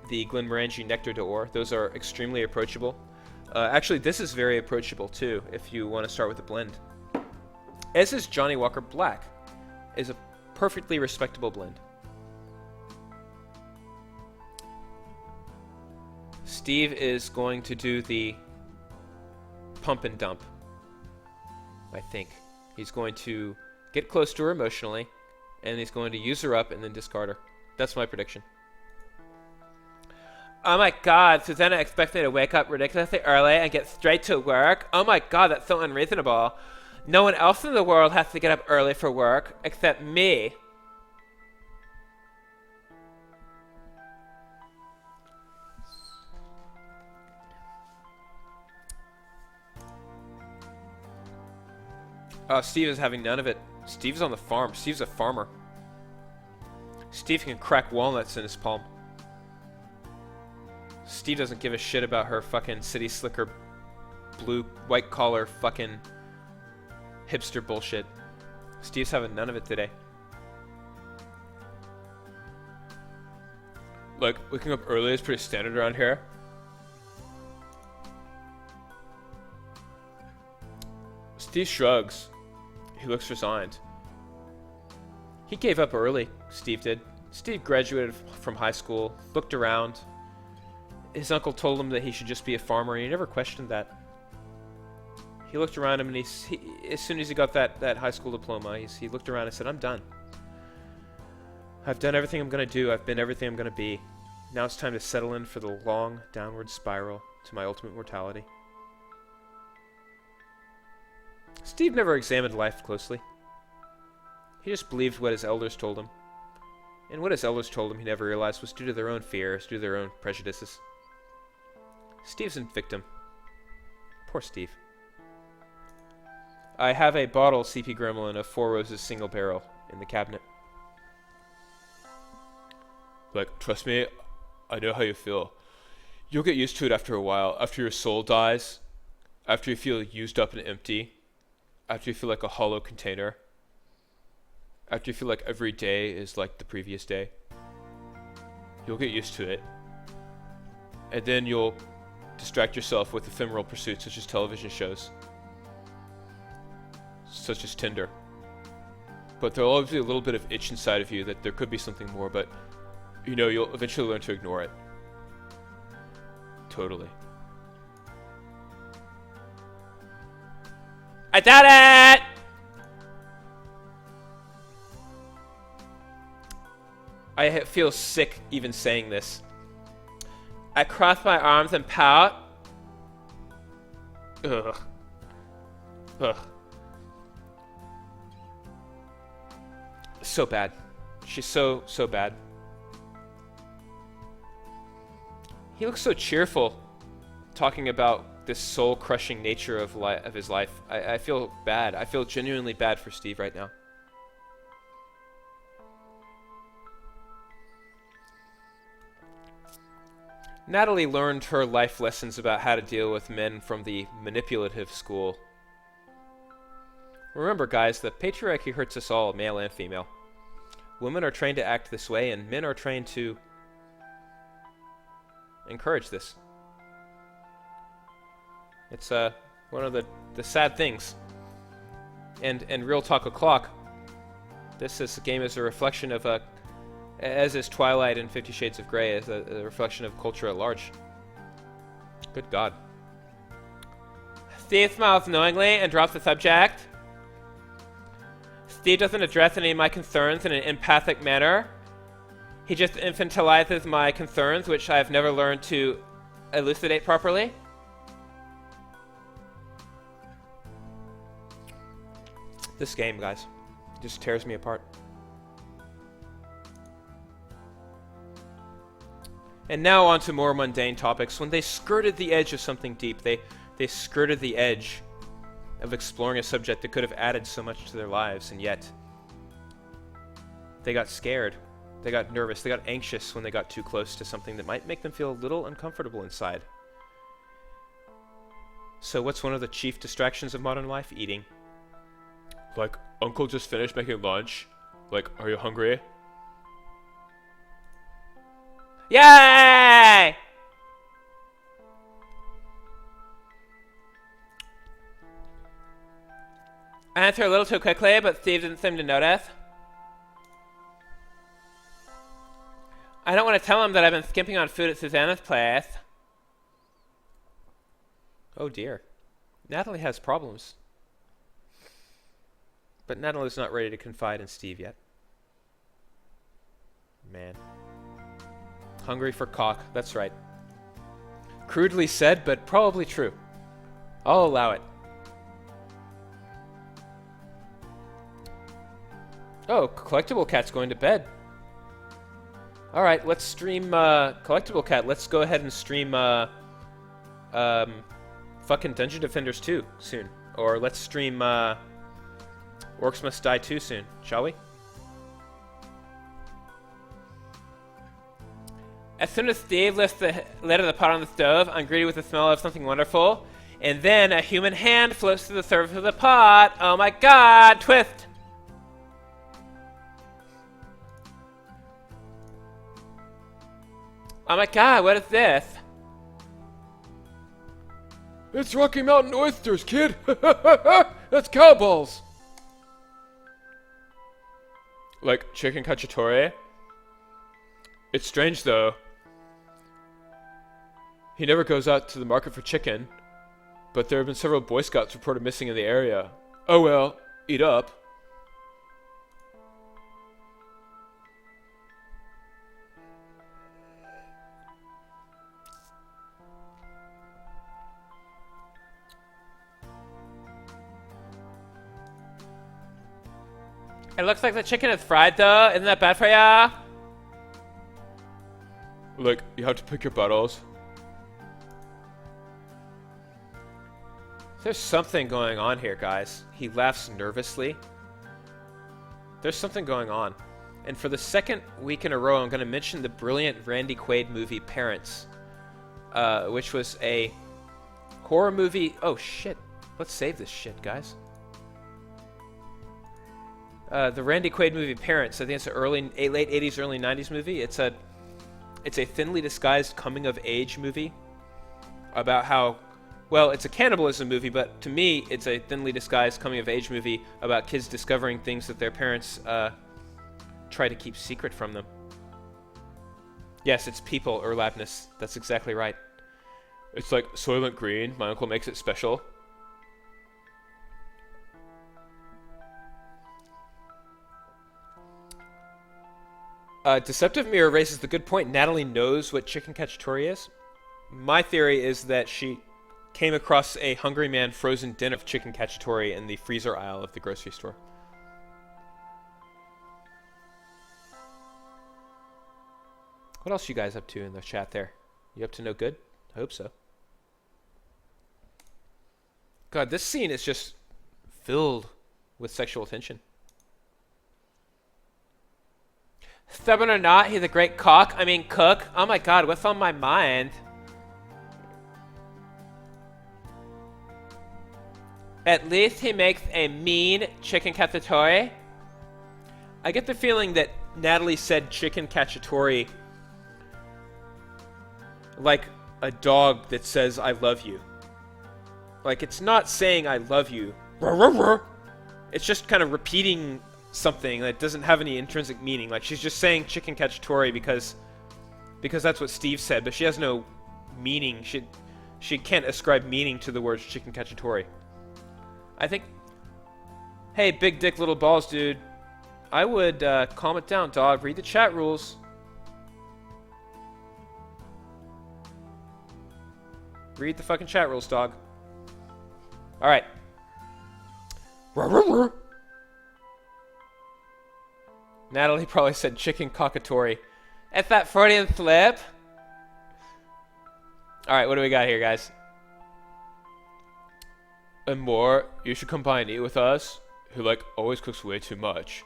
the Glenmorangie Nectar d'Or. Those are extremely approachable. Actually, this is very approachable too if you want to start with a blend. As is Johnny Walker Black. Is a perfectly respectable blend. Steve is going to do the pump and dump. I think. He's going to get close to her emotionally, and he's going to use her up and then discard her. That's my prediction. Oh my god, Susanna expects me to wake up ridiculously early and get straight to work? Oh my god, that's so unreasonable. No one else in the world has to get up early for work, except me. Oh, Steve is having none of it. Steve's on the farm. Steve's a farmer. Steve can crack walnuts in his palm. Steve doesn't give a shit about her fucking city slicker, blue, white collar fucking hipster bullshit. Steve's having none of it today. Like, waking up early is pretty standard around here. Steve shrugs. He looks resigned. He gave up early, Steve did. Steve graduated from high school, looked around. His uncle told him that he should just be a farmer, and he never questioned that. He looked around him, and as soon as he got that high school diploma, he looked around and said, I'm done. I've done everything I'm going to do. I've been everything I'm going to be. Now it's time to settle in for the long downward spiral to my ultimate mortality. Steve never examined life closely. He just believed what his elders told him. And what his elders told him he never realized was due to their own fears, due to their own prejudices. Steve's a victim. Poor Steve. I have a bottle CP Gremlin of Four Roses single barrel in the cabinet. Like, trust me, I know how you feel. You'll get used to it after a while. After your soul dies, after you feel used up and empty, after you feel like a hollow container, after you feel like every day is like the previous day, you'll get used to it. And then you'll distract yourself with ephemeral pursuits such as television shows, such as Tinder. But there'll always be a little bit of itch inside of you that there could be something more, but you know, you'll eventually learn to ignore it. Totally. I did it! I feel sick even saying this. I cross my arms and pout. Ugh. Ugh. So bad. She's so bad. He looks so cheerful, talking about this soul-crushing nature of his life. I feel bad. I feel genuinely bad for Steve right now. Natalie learned her life lessons about how to deal with men from the manipulative school. Remember, guys, the patriarchy hurts us all, male and female. Women are trained to act this way, and men are trained to encourage this. It's one of the sad things. And Real Talk O'Clock, this game is a reflection of as is Twilight and 50 Shades of Grey, as a reflection of culture at large. Good God. Steve smiles knowingly and drops the subject. Steve doesn't address any of my concerns in an empathic manner. He just infantilizes my concerns, which I have never learned to elucidate properly. This game, guys, just tears me apart. And now on to more mundane topics. When they skirted the edge of something deep, they skirted the edge of exploring a subject that could have added so much to their lives, and yet they got scared. They got nervous. They got anxious when they got too close to something that might make them feel a little uncomfortable inside. So what's one of the chief distractions of modern life? Eating. Like, Uncle just finished making lunch. Like, are you hungry? Yay! I answered a little too quickly, but Steve didn't seem to notice. I don't want to tell him that I've been skimping on food at Susanna's place. Oh dear. Natalie has problems. But Natalie's not ready to confide in Steve yet. Man. Hungry for cock, that's right. Crudely said, but probably true. I'll allow it. Oh, Collectible Cat's going to bed. Alright, let's stream Collectible Cat. Let's go ahead and stream fucking Dungeon Defenders 2 soon. Or let's stream Orcs Must Die 2 soon, shall we? As soon as Steve lifts the lid of the pot on the stove, I'm greeted with the smell of something wonderful. And then a human hand floats through the surface of the pot. Oh my god, twist! Oh my god, what is this? It's Rocky Mountain oysters, kid! That's cowballs! Like chicken cacciatore? It's strange, though. He never goes out to the market for chicken, but there have been several Boy Scouts reported missing in the area. Oh well, eat up. It looks like the chicken is fried, though. Isn't that bad for ya? Like, you have to pick your battles. There's something going on here, guys. He laughs nervously. There's something going on. And for the second week in a row, I'm going to mention the brilliant Randy Quaid movie, Parents. Which was a horror movie. Oh, shit. Let's save this shit, guys. The Randy Quaid movie, Parents. I think it's an late 80s, early 90s movie. It's a thinly disguised coming-of-age movie about how, well, it's a cannibalism movie, but to me, it's a thinly disguised coming-of-age movie about kids discovering things that their parents try to keep secret from them. Yes, it's people, Lapness. That's exactly right. It's like Soylent Green. My uncle makes it special. Deceptive Mirror raises the good point. Natalie knows what chicken cacciatore is. My theory is that she came across a Hungry Man frozen din of chicken cacciatore in the freezer aisle of the grocery store. What else you guys up to in the chat there? You up to no good? I hope so. God, this scene is just filled with sexual tension. Stubborn or not, he's a great cook. Oh my god, what's on my mind? At least he makes a mean chicken cacciatore. I get the feeling that Natalie said chicken cacciatore like a dog that says I love you. Like, it's not saying I love you. It's just kind of repeating something that doesn't have any intrinsic meaning. Like, she's just saying chicken cacciatore because that's what Steve said, but she has no meaning. She can't ascribe meaning to the words chicken cacciatore. I think, hey, big dick little balls, dude, I would calm it down, dog. Read the chat rules. Read the fucking chat rules, dog. Alright. Natalie probably said chicken cacciatore. It's that Freudian slip. Alright, what do we got here, guys? And more, you should combine eat with us, who like always cooks way too much.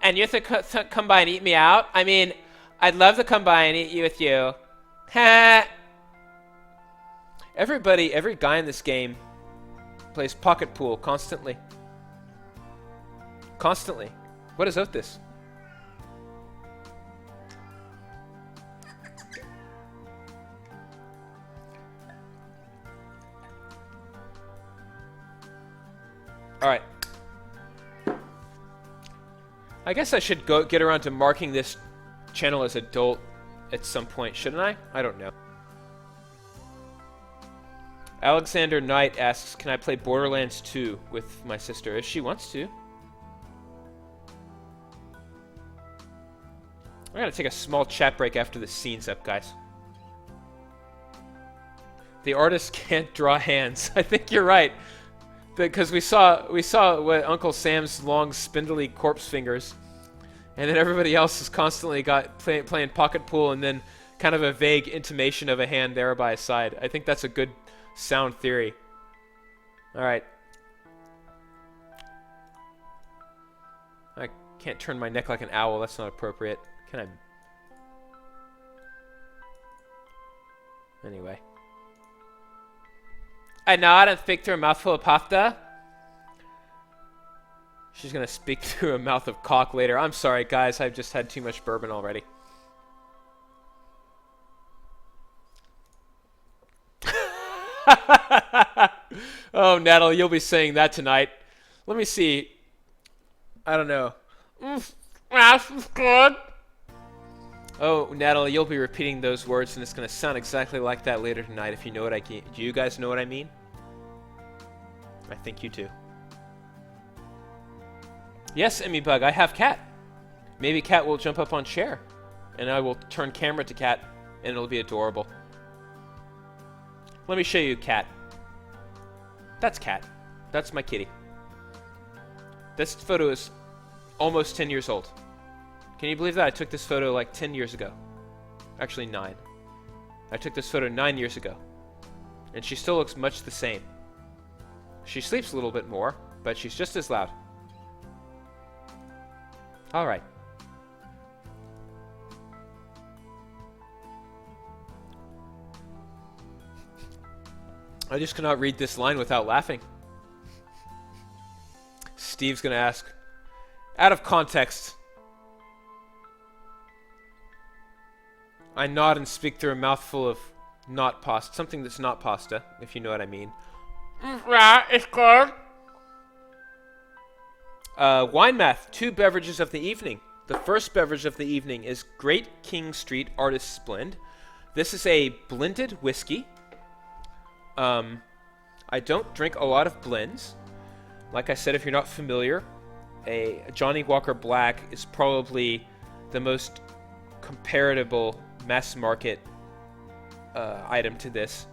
And you should combine eat me out? I mean, I'd love to combine eat you with you. Ha! Every guy in this game plays pocket pool constantly. Constantly. What is with this? Alright. I guess I should get around to marking this channel as adult at some point, shouldn't I? I don't know. Alexander Knight asks, can I play Borderlands 2 with my sister? If she wants to. I gotta take a small chat break after the scene's up, guys. The artist can't draw hands. I think you're right. Because we saw what Uncle Sam's long, spindly corpse fingers, and then everybody else is constantly playing pocket pool, and then kind of a vague intimation of a hand there by his side. I think that's a good sound theory. All right. I can't turn my neck like an owl. That's not appropriate. Can I? Anyway. I nod and speak through a mouthful of pasta. She's gonna speak through a mouth of cock later. I'm sorry, guys. I've just had too much bourbon already. Oh, Natalie, you'll be saying that tonight. Let me see. I don't know. That's good. Oh, Natalie, you'll be repeating those words, and it's going to sound exactly like that later tonight if you know what I mean. Do you guys know what I mean? I think you do. Yes, Emmy Bug, I have Cat. Maybe Cat will jump up on chair, and I will turn camera to Cat, and it'll be adorable. Let me show you Cat. That's Cat. That's my kitty. This photo is almost 10 years old. Can you believe that? I took this photo like 10 years ago. Actually, 9. I took this photo 9 years ago. And she still looks much the same. She sleeps a little bit more, but she's just as loud. Alright. I just cannot read this line without laughing. Steve's gonna ask, out of context, I nod and speak through a mouthful of not pasta, something that's not pasta, if you know what I mean. Yeah, it's good. Wine math, 2 beverages of the evening. The first beverage of the evening is Great King Street Artist's Blend. This is a blended whiskey. I don't drink a lot of blends. Like I said, if you're not familiar, a Johnny Walker Black is probably the most comparable mass market item to this.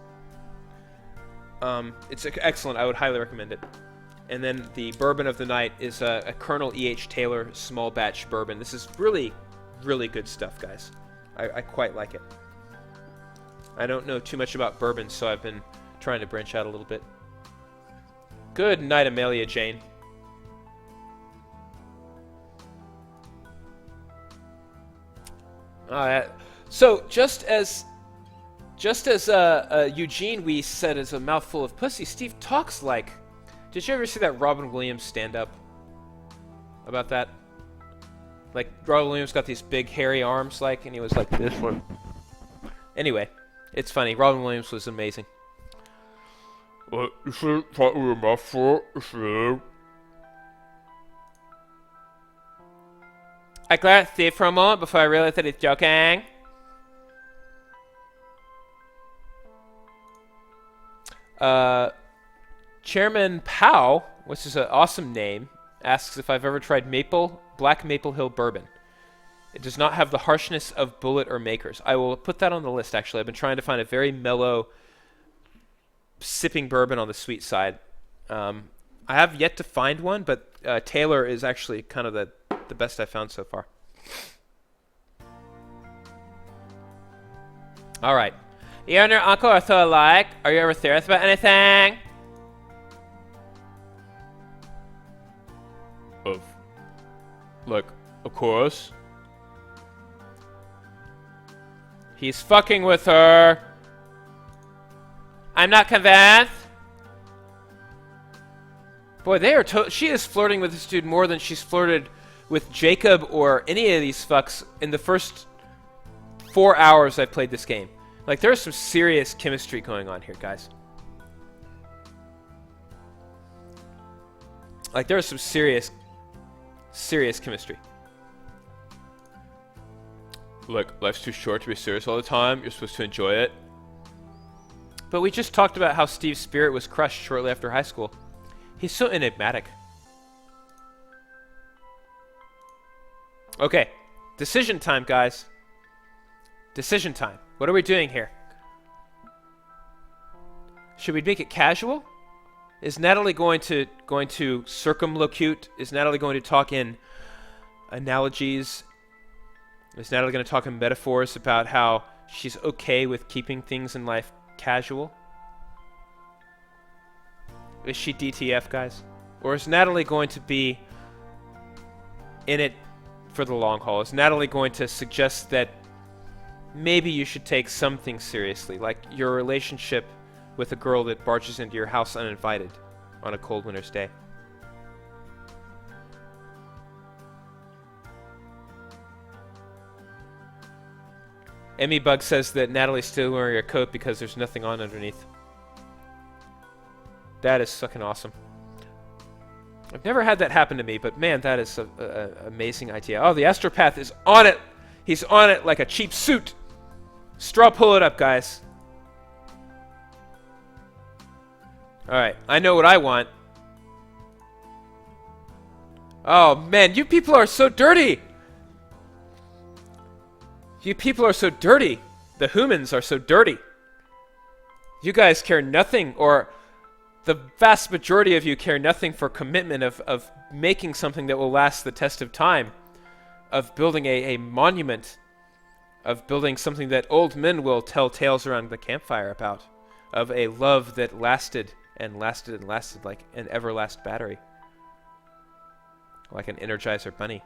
It's excellent. I would highly recommend it. And then the bourbon of the night is a Colonel E.H. Taylor small batch bourbon. This is really, really good stuff, guys. I quite like it. I don't know too much about bourbon, so I've been trying to branch out a little bit. Good night, Amelia Jane. So just as Eugene we said is a mouthful of pussy, Steve talks like. Did you ever see that Robin Williams stand-up about that? Like Robin Williams got these big hairy arms, like, and he was like this one. Anyway, it's funny. Robin Williams was amazing. What? You should talk with a mouthful of food. I glared at Steve for a moment before I realized that he's joking. Chairman Pow, which is an awesome name, asks if I've ever tried Black Maple Hill Bourbon. It does not have the harshness of Bullet or Makers. I will put that on the list, actually. I've been trying to find a very mellow sipping bourbon on the sweet side. I have yet to find one, but Taylor is actually kind of the best I've found so far. All right. You and your uncle are so alike. Are you ever serious about anything? Of course. He's fucking with her. I'm not convinced. Boy, she is flirting with this dude more than she's flirted with Jacob or any of these fucks in the first 4 hours I've played this game. Like, there's some serious chemistry going on here, guys. Like, there's some serious chemistry. Look, life's too short to be serious all the time. You're supposed to enjoy it. But we just talked about how Steve's spirit was crushed shortly after high school. He's so enigmatic. Okay. Decision time, guys. Decision time. What are we doing here? Should we make it casual? Is Natalie going to circumlocute? Is Natalie going to talk in analogies? Is Natalie going to talk in metaphors about how she's okay with keeping things in life casual? Is she DTF, guys? Or is Natalie going to be in it for the long haul? Is Natalie going to suggest that maybe you should take some things seriously, like your relationship with a girl that barges into your house uninvited on a cold winter's day. Emmy Bug says that Natalie's still wearing a coat because there's nothing on underneath. That is fucking awesome. I've never had that happen to me, but man, that is an amazing idea. Oh, the astropath is on it! He's on it like a cheap suit! Straw pull it up, guys. Alright, I know what I want. Oh man, you people are so dirty! You people are so dirty. The humans are so dirty. You guys care nothing, or the vast majority of you care nothing for commitment of making something that will last the test of time, of building a monument, of building something that old men will tell tales around the campfire about, of a love that lasted and lasted and lasted like an everlast battery, like an Energizer bunny.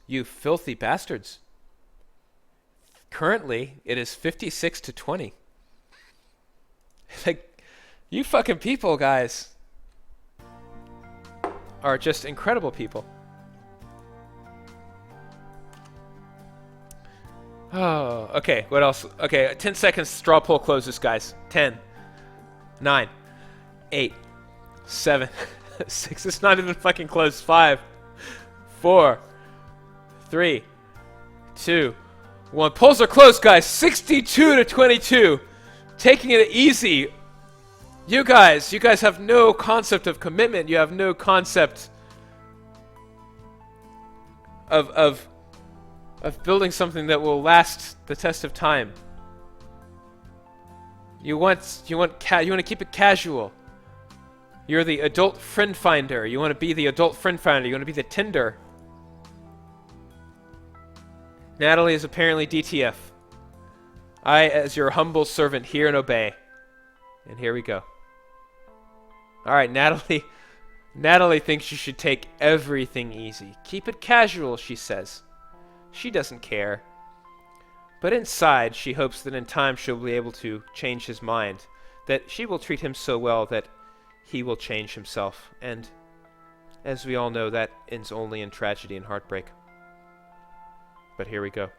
You filthy bastards. Currently, it is 56 to 20. Like, you fucking people, guys, are just incredible people. Oh, okay, what else? Okay, 10 seconds, straw poll closes, guys. 10, 9, 8, 7, 6, it's not even fucking close. 5, 4, 3, 2, 1. Polls are closed, guys. 62 to 22. Taking it easy. You guys have no concept of commitment. You have no concept of building something that will last the test of time. You want to keep it casual. You're the adult friend finder. You want to be the adult friend finder. You want to be the Tinder. Natalie is apparently DTF. I, as your humble servant, hear and obey. And here we go. Alright, Natalie. Natalie thinks you should take everything easy. Keep it casual, she says. She doesn't care. But inside, she hopes that in time she'll be able to change his mind. That she will treat him so well that he will change himself. And, as we all know, that ends only in tragedy and heartbreak. But here we go.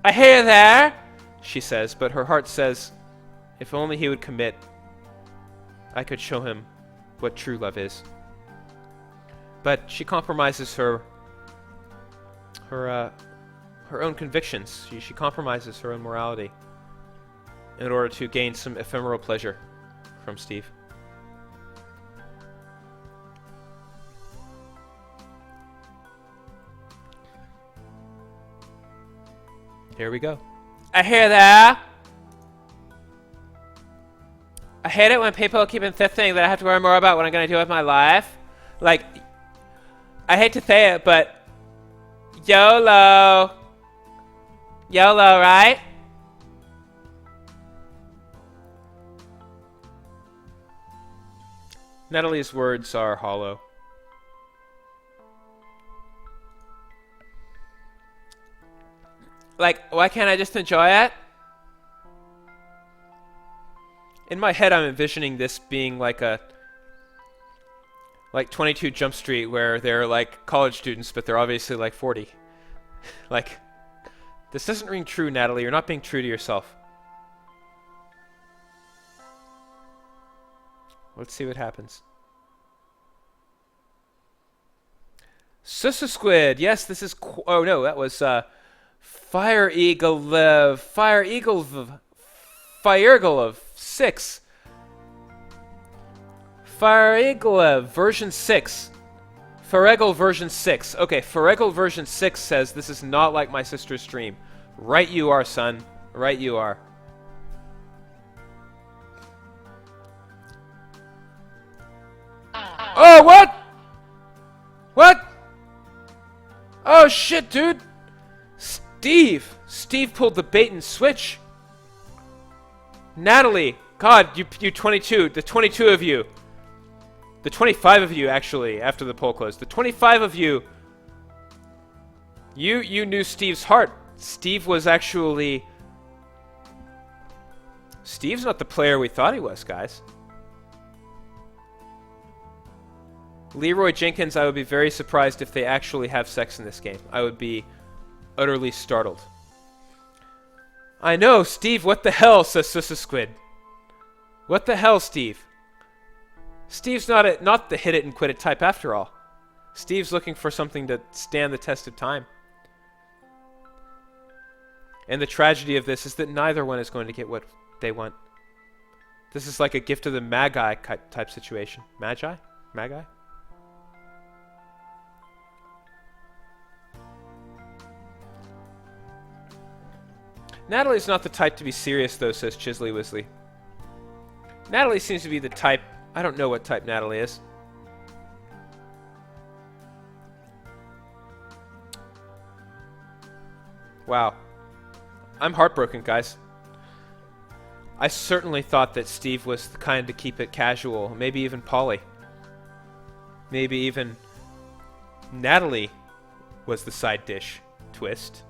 I hear there, she says, but her heart says, if only he would commit, I could show him what true love is. But she compromises her own convictions. She compromises her own morality in order to gain some ephemeral pleasure from Steve. Here we go. I hear that. I hate it when people keep insisting that I have to worry more about what I'm going to do with my life. Like, I hate to say it, but YOLO. YOLO, right? Natalie's words are hollow. Like, why can't I just enjoy it? In my head, I'm envisioning this being like 22 Jump Street, where they're like college students, but they're obviously like 40. Like, this doesn't ring true, Natalie. You're not being true to yourself. Let's see what happens. Susa Squid. Yes, this is... oh, no, that was... Fire Eagle of 6. Fire Eagle of version 6. Feregal version 6. Okay, Feregal version 6 says this is not like my sister's stream. Right you are, son. Right you are. Oh, what? What? Oh, shit, dude. Steve pulled the bait and switch. Natalie, God, you 22, the 22 of you. The 25 of you, actually, after the poll closed. The 25 of you... You knew Steve's heart. Steve was actually... Steve's not the player we thought he was, guys. Leroy Jenkins, I would be very surprised if they actually have sex in this game. I would be utterly startled. I know, Steve, what the hell, says Susa Squid. What the hell, Steve? Steve's not the hit it and quit it type after all. Steve's looking for something to stand the test of time. And the tragedy of this is that neither one is going to get what they want. This is like a gift of the Magi type situation. Magi? Magi? Natalie's not the type to be serious, though, says Chisley Wisley. Natalie seems to be the type... I don't know what type Natalie is. Wow. I'm heartbroken, guys. I certainly thought that Steve was the kind to keep it casual. Maybe even Polly. Maybe even Natalie was the side dish twist.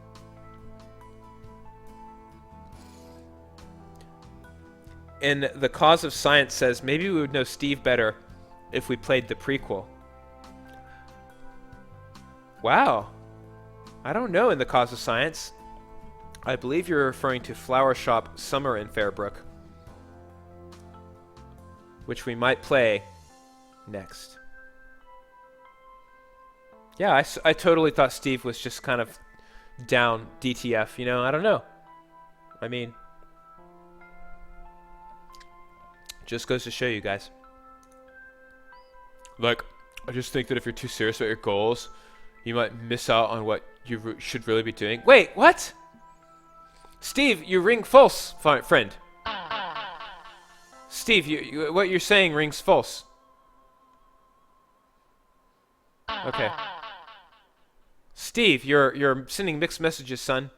And the cause of science says maybe we would know Steve better if we played the prequel. Wow. I don't know in the cause of science. I believe you're referring to Flower Shop Summer in Fairbrook, which we might play next. Yeah, I totally thought Steve was just kind of down DTF, you know? I don't know. I mean, just goes to show you guys. Like, I just think that if you're too serious about your goals, you might miss out on what you should really be doing. Wait, what? Steve, you ring false, friend. Steve, what you're saying rings false. Okay. Steve, you're sending mixed messages, son.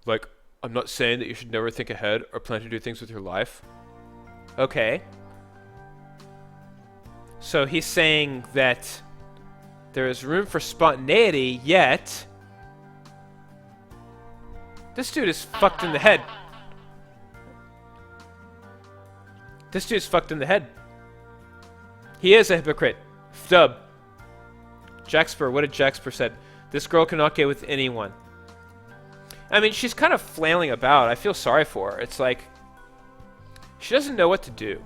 Like, I'm not saying that you should never think ahead or plan to do things with your life. Okay. So he's saying that there is room for spontaneity, yet this dude is fucked in the head. This dude's fucked in the head. He is a hypocrite. Dub. Jaxper, what did Jaxper said? This girl cannot get with anyone. I mean, she's kind of flailing about. I feel sorry for her. It's like, she doesn't know what to do.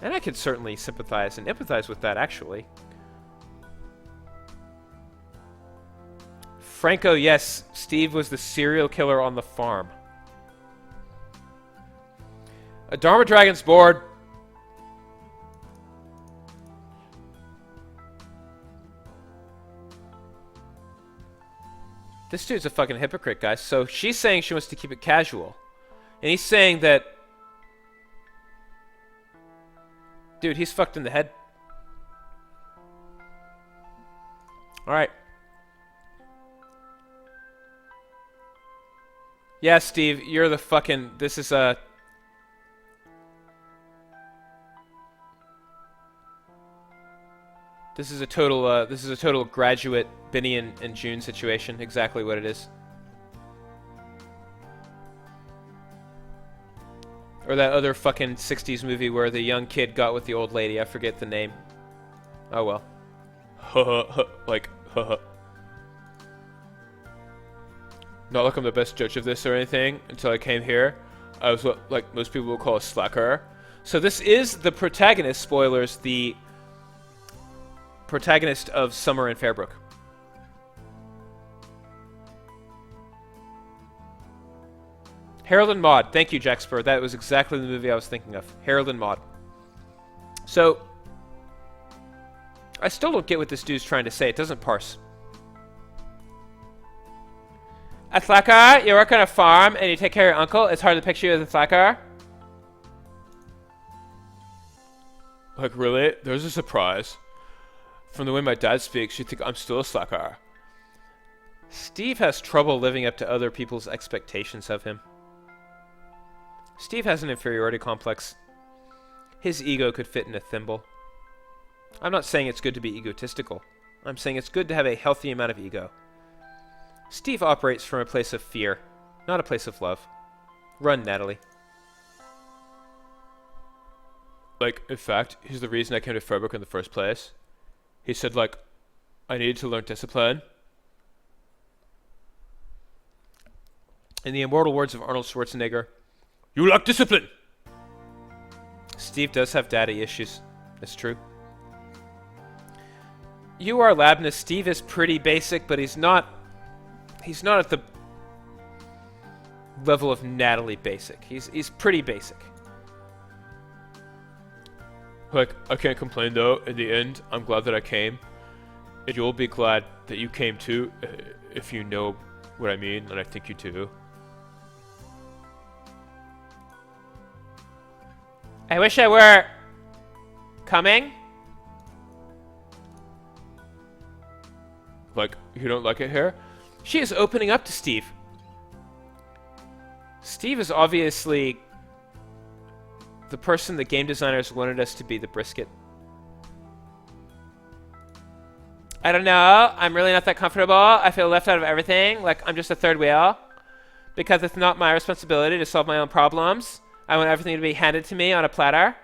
And I could certainly sympathize and empathize with that, actually. Franco, yes, Steve was the serial killer on the farm. A Dharma Dragon's board. This dude's a fucking hypocrite, guys. So she's saying she wants to keep it casual. And he's saying that... Dude, he's fucked in the head. Alright. Yeah, Steve, you're the fucking... This is a... This is a total graduate Benny and June situation. Exactly what it is. Or that other fucking 60s movie where the young kid got with the old lady. I forget the name. Oh well. Like, not like I'm the best judge of this or anything. Until I came here, I was what like most people would call a slacker. So this is the protagonist, spoilers, the protagonist of Summer in Fairbrook. Harold and Maude. Thank you, Jaxper. That was exactly the movie I was thinking of. Harold and Maude. So, I still don't get what this dude's trying to say. It doesn't parse. A slacker? You work on a farm and you take care of your uncle? It's hard to picture you as a slacker? Like, really? There's a surprise. From the way my dad speaks, you'd think I'm still a slacker. Steve has trouble living up to other people's expectations of him. Steve has an inferiority complex. His ego could fit in a thimble. I'm not saying it's good to be egotistical. I'm saying it's good to have a healthy amount of ego. Steve operates from a place of fear, not a place of love. Run, Natalie. Like, in fact, he's the reason I came to Fairbrook in the first place. He said, like, I needed to learn discipline. In the immortal words of Arnold Schwarzenegger, You lack discipline! Steve does have daddy issues. It's true. You are Labness. Steve is pretty basic, but he's not at the level of Natalie basic. He's pretty basic. Like, I can't complain though. In the end, I'm glad that I came. And you'll be glad that you came too, if you know what I mean, and I think you do. I wish I were coming. Like, you don't like it here? She is opening up to Steve. Steve is obviously the person the game designers wanted us to be, the brisket. I don't know. I'm really not that comfortable. I feel left out of everything. Like, I'm just a third wheel. Because it's not my responsibility to solve my own problems. I want everything to be handed to me on a platter.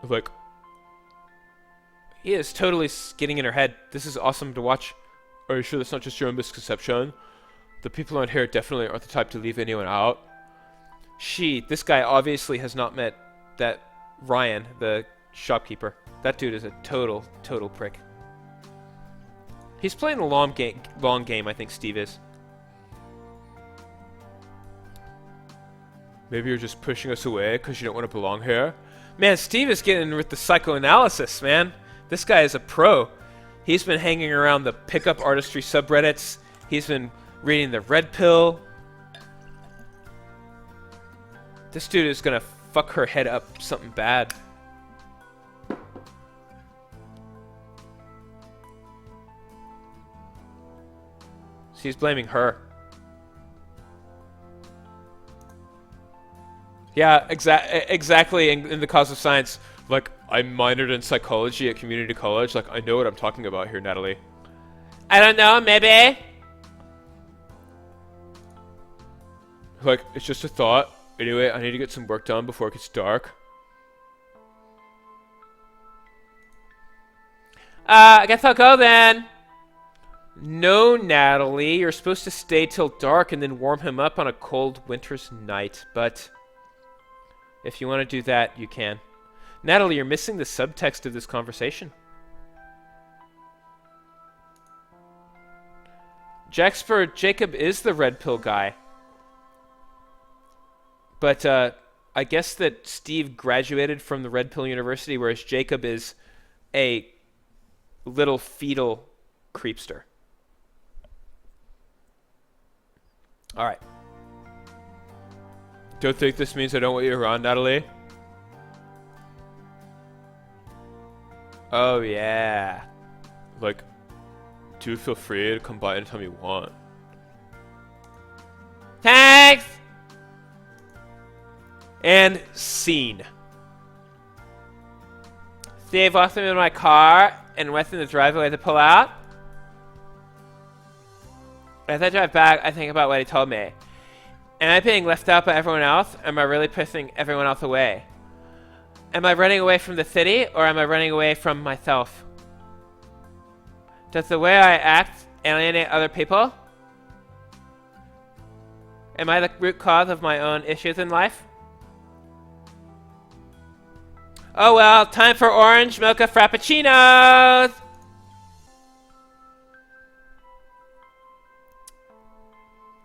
Like, He is totally getting in her head. This is awesome to watch. are you sure that's not just your own misconception? The people on here definitely aren't the type to leave anyone out. This guy obviously has not met that Ryan, the shopkeeper. That dude is a total prick. He's playing the long game, I think Steve is. Maybe you're just pushing us away because you don't want to belong here? Man, Steve is getting with the psychoanalysis, man. This guy is a pro. He's been hanging around the pickup artistry subreddits. He's been reading the Red Pill. This dude is gonna fuck her head up something bad. She's blaming her. Yeah, exactly in the cause of science. Like, I minored in psychology at community college. Like, I know what I'm talking about here, Natalie. I don't know, maybe. Like, it's just a thought. Anyway, I need to get some work done before it gets dark. I guess I'll go then. No, Natalie, you're supposed to stay till dark and then warm him up on a cold winter's night, but if you want to do that, you can. Natalie, you're missing the subtext of this conversation. Jacob is the red pill guy. But I guess that Steve graduated from the Red Pill University, whereas Jacob is a little fetal creepster. All right. Don't think this means I don't want you around, Natalie? Oh, yeah. Like, do feel free to come by anytime you want. Thanks! And scene. Steve walks me in my car and went in the driveway to pull out. As I drive back, I think about what he told me. Am I being left out by everyone else? Or am I really pissing everyone else away? Am I running away from the city, or am I running away from myself? Does the way I act alienate other people? Am I the root cause of my own issues in life? Oh well, time for orange mocha frappuccinos!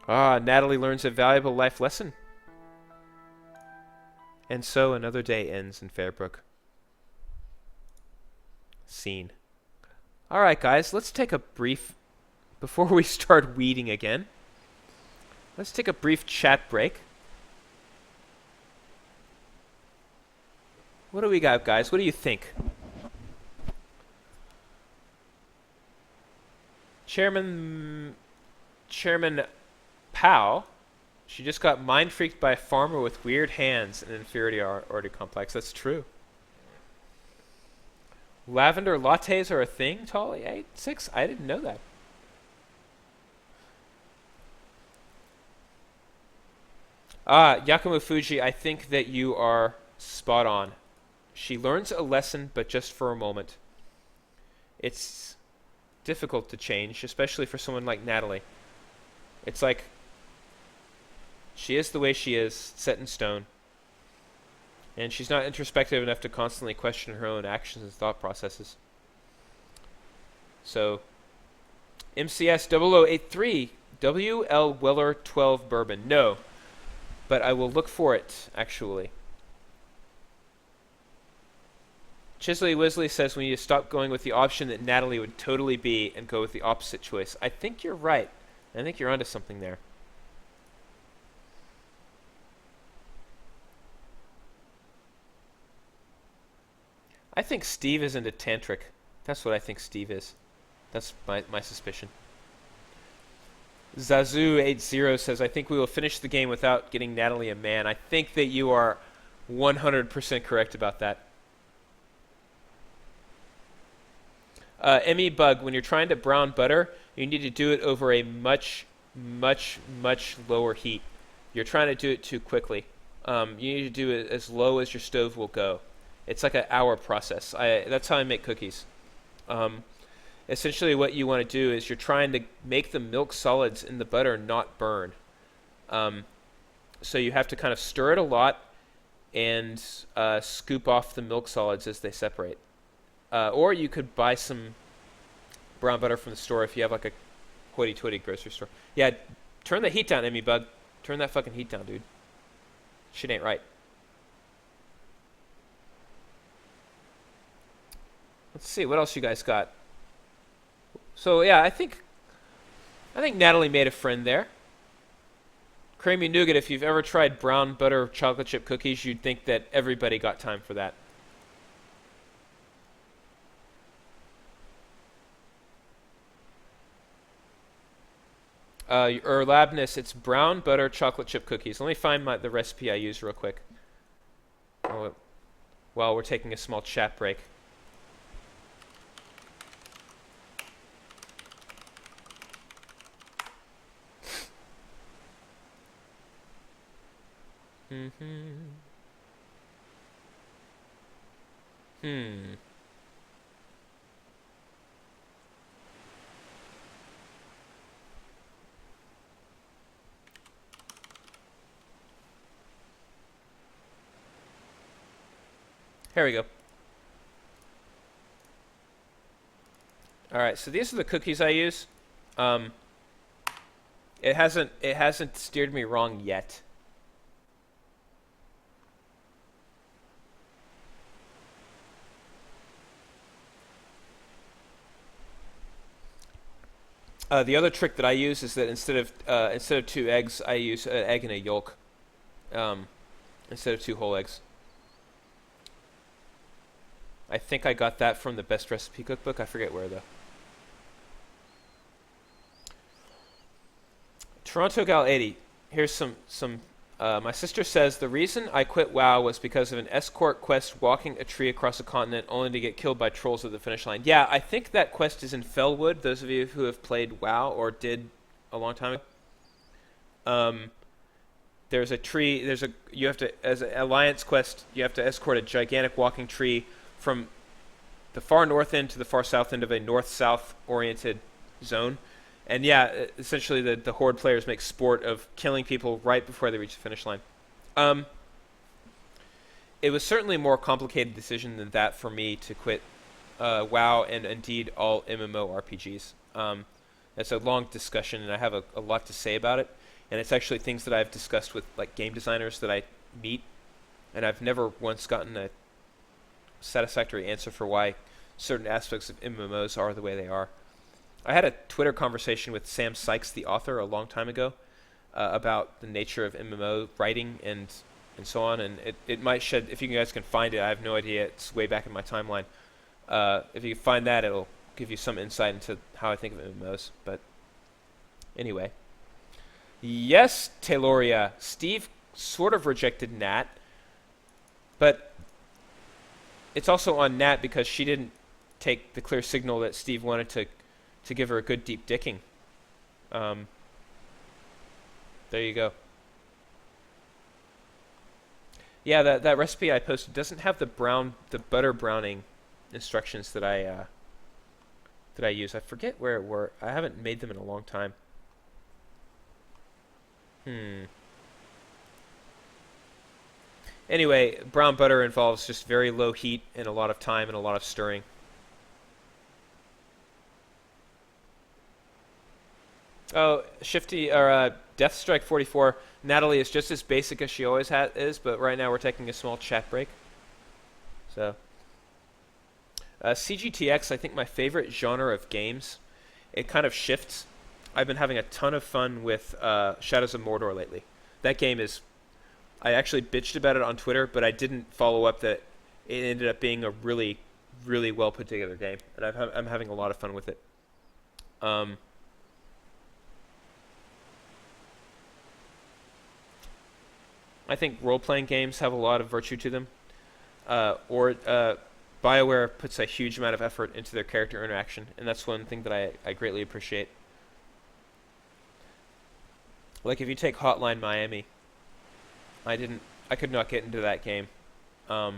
Ah, Natalie learns a valuable life lesson. And so another day ends in Fairbrook. Scene. Alright guys, let's take a brief... Before we start weeding again, let's take a brief chat break. What do we got, guys? What do you think? Chairman Powell She just got mind freaked by a farmer with weird hands and inferiority complex. That's true. Lavender lattes are a thing, Tolly86? I didn't know that. Yakumo Fuji, I think that you are spot on. She learns a lesson, but just for a moment. It's difficult to change, especially for someone like Natalie. It's like she is the way she is, set in stone. And she's not introspective enough to constantly question her own actions and thought processes. So, MCS 0083, WL Weller 12 Bourbon. No, but I will look for it, actually. Chisley Wisley says we need to stop going with the option that Natalie would totally be and go with the opposite choice. I think you're right. I think you're onto something there. I think Steve is into tantric. That's what I think Steve is. That's my suspicion. Zazu80 says, I think we will finish the game without getting Natalie a man. I think that you are 100% correct about that. Emmy Bug, when you're trying to brown butter, you need to do it over a much, much, much lower heat. You're trying to do it too quickly. You need to do it as low as your stove will go. It's like an hour process. That's how I make cookies. Essentially what you want to do is you're trying to make the milk solids in the butter not burn. So you have to kind of stir it a lot and scoop off the milk solids as they separate. Or you could buy some brown butter from the store if you have like a hoity-toity grocery store. Yeah, turn the heat down, Emmy Bug. Turn that fucking heat down, dude. Shit ain't right. Let's see, what else you guys got? So yeah, I think Natalie made a friend there. Creamy Nougat, if you've ever tried brown butter chocolate chip cookies, you'd think that everybody got time for that. Or Labness, it's brown butter chocolate chip cookies. Let me find the recipe I use real quick. While we're taking a small chat break. Here we go. Alright, so these are the cookies I use. It hasn't steered me wrong yet. The other trick that I use is that instead of 2 eggs, I use an egg and a yolk instead of 2 whole eggs. I think I got that from the Best Recipe Cookbook. I forget where, though. Toronto Gal 80. Here's some my sister says, the reason I quit WoW was because of an escort quest walking a tree across a continent only to get killed by trolls at the finish line. Yeah, I think that quest is in Fellwood, those of you who have played WoW or did a long time ago. There's a tree, you have to, as an alliance quest, you have to escort a gigantic walking tree from the far north end to the far south end of a north-south oriented zone. And yeah, essentially the Horde players make sport of killing people right before they reach the finish line. It was certainly a more complicated decision than that for me to quit WoW and indeed all MMORPGs. It's a long discussion and I have a lot to say about it. And it's actually things that I've discussed with like game designers that I meet. And I've never once gotten a satisfactory answer for why certain aspects of MMOs are the way they are. I had a Twitter conversation with Sam Sykes, the author, a long time ago about the nature of MMO writing and so on, and it might shed, if you guys can find it, I have no idea, it's way back in my timeline. If you can find that, it'll give you some insight into how I think of MMOs, but anyway. Yes, Tayloria. Steve sort of rejected Nat, but it's also on Nat because she didn't take the clear signal that Steve wanted to give her a good deep dicking. There you go. Yeah, that recipe I posted doesn't have the butter browning instructions that I use. I forget where it were. I haven't made them in a long time. Anyway, brown butter involves just very low heat and a lot of time and a lot of stirring. Oh, Shifty or Death Strike 44. Natalie is just as basic as she always is, but right now we're taking a small chat break. So, CGTX, I think my favorite genre of games. It kind of shifts. I've been having a ton of fun with Shadows of Mordor lately. That game is... I actually bitched about it on Twitter, but I didn't follow up that it ended up being a really, really well put together game, and I'm having a lot of fun with it. I think role-playing games have a lot of virtue to them. BioWare puts a huge amount of effort into their character interaction, and that's one thing that I greatly appreciate. Like if you take Hotline Miami, I could not get into that game. I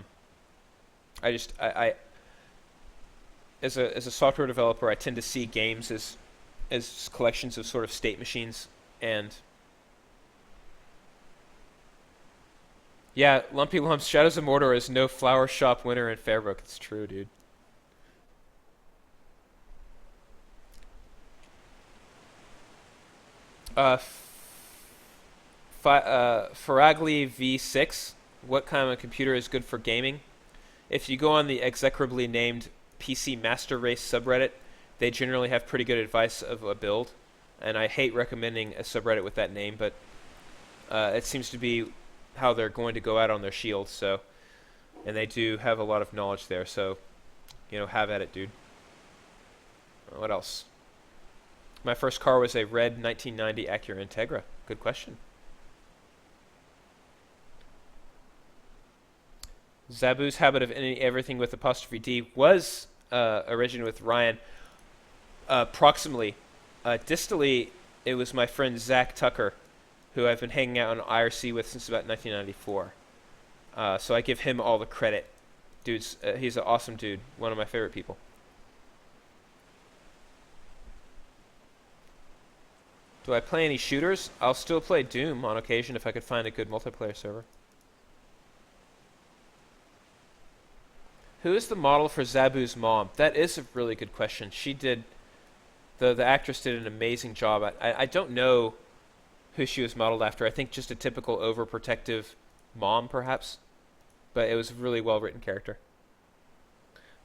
as a software developer, I tend to see games as collections of sort of state machines, and yeah, Lumpy Lumps, Shadows of Mordor is no flower shop winner in Fairbrook. It's true, dude. Faragli V6. What kind of computer is good for gaming? If you go on the execrably named PC Master Race subreddit, they generally have pretty good advice of a build. And I hate recommending a subreddit with that name, but it seems to be how they're going to go out on their shield. So, and they do have a lot of knowledge there. So, have at it, dude. What else? My first car was a red 1990 Acura Integra. Good question. Zabu's habit of ending everything with apostrophe D was originated with Ryan. Proximally. Distally, it was my friend Zach Tucker, who I've been hanging out on IRC with since about 1994. So I give him all the credit. He's an awesome dude. One of my favorite people. Do I play any shooters? I'll still play Doom on occasion if I could find a good multiplayer server. Who is the model for Zabu's mom? That is a really good question. She did... The actress did an amazing job. I don't know who she was modeled after. I think just a typical overprotective mom, perhaps. But it was a really well-written character.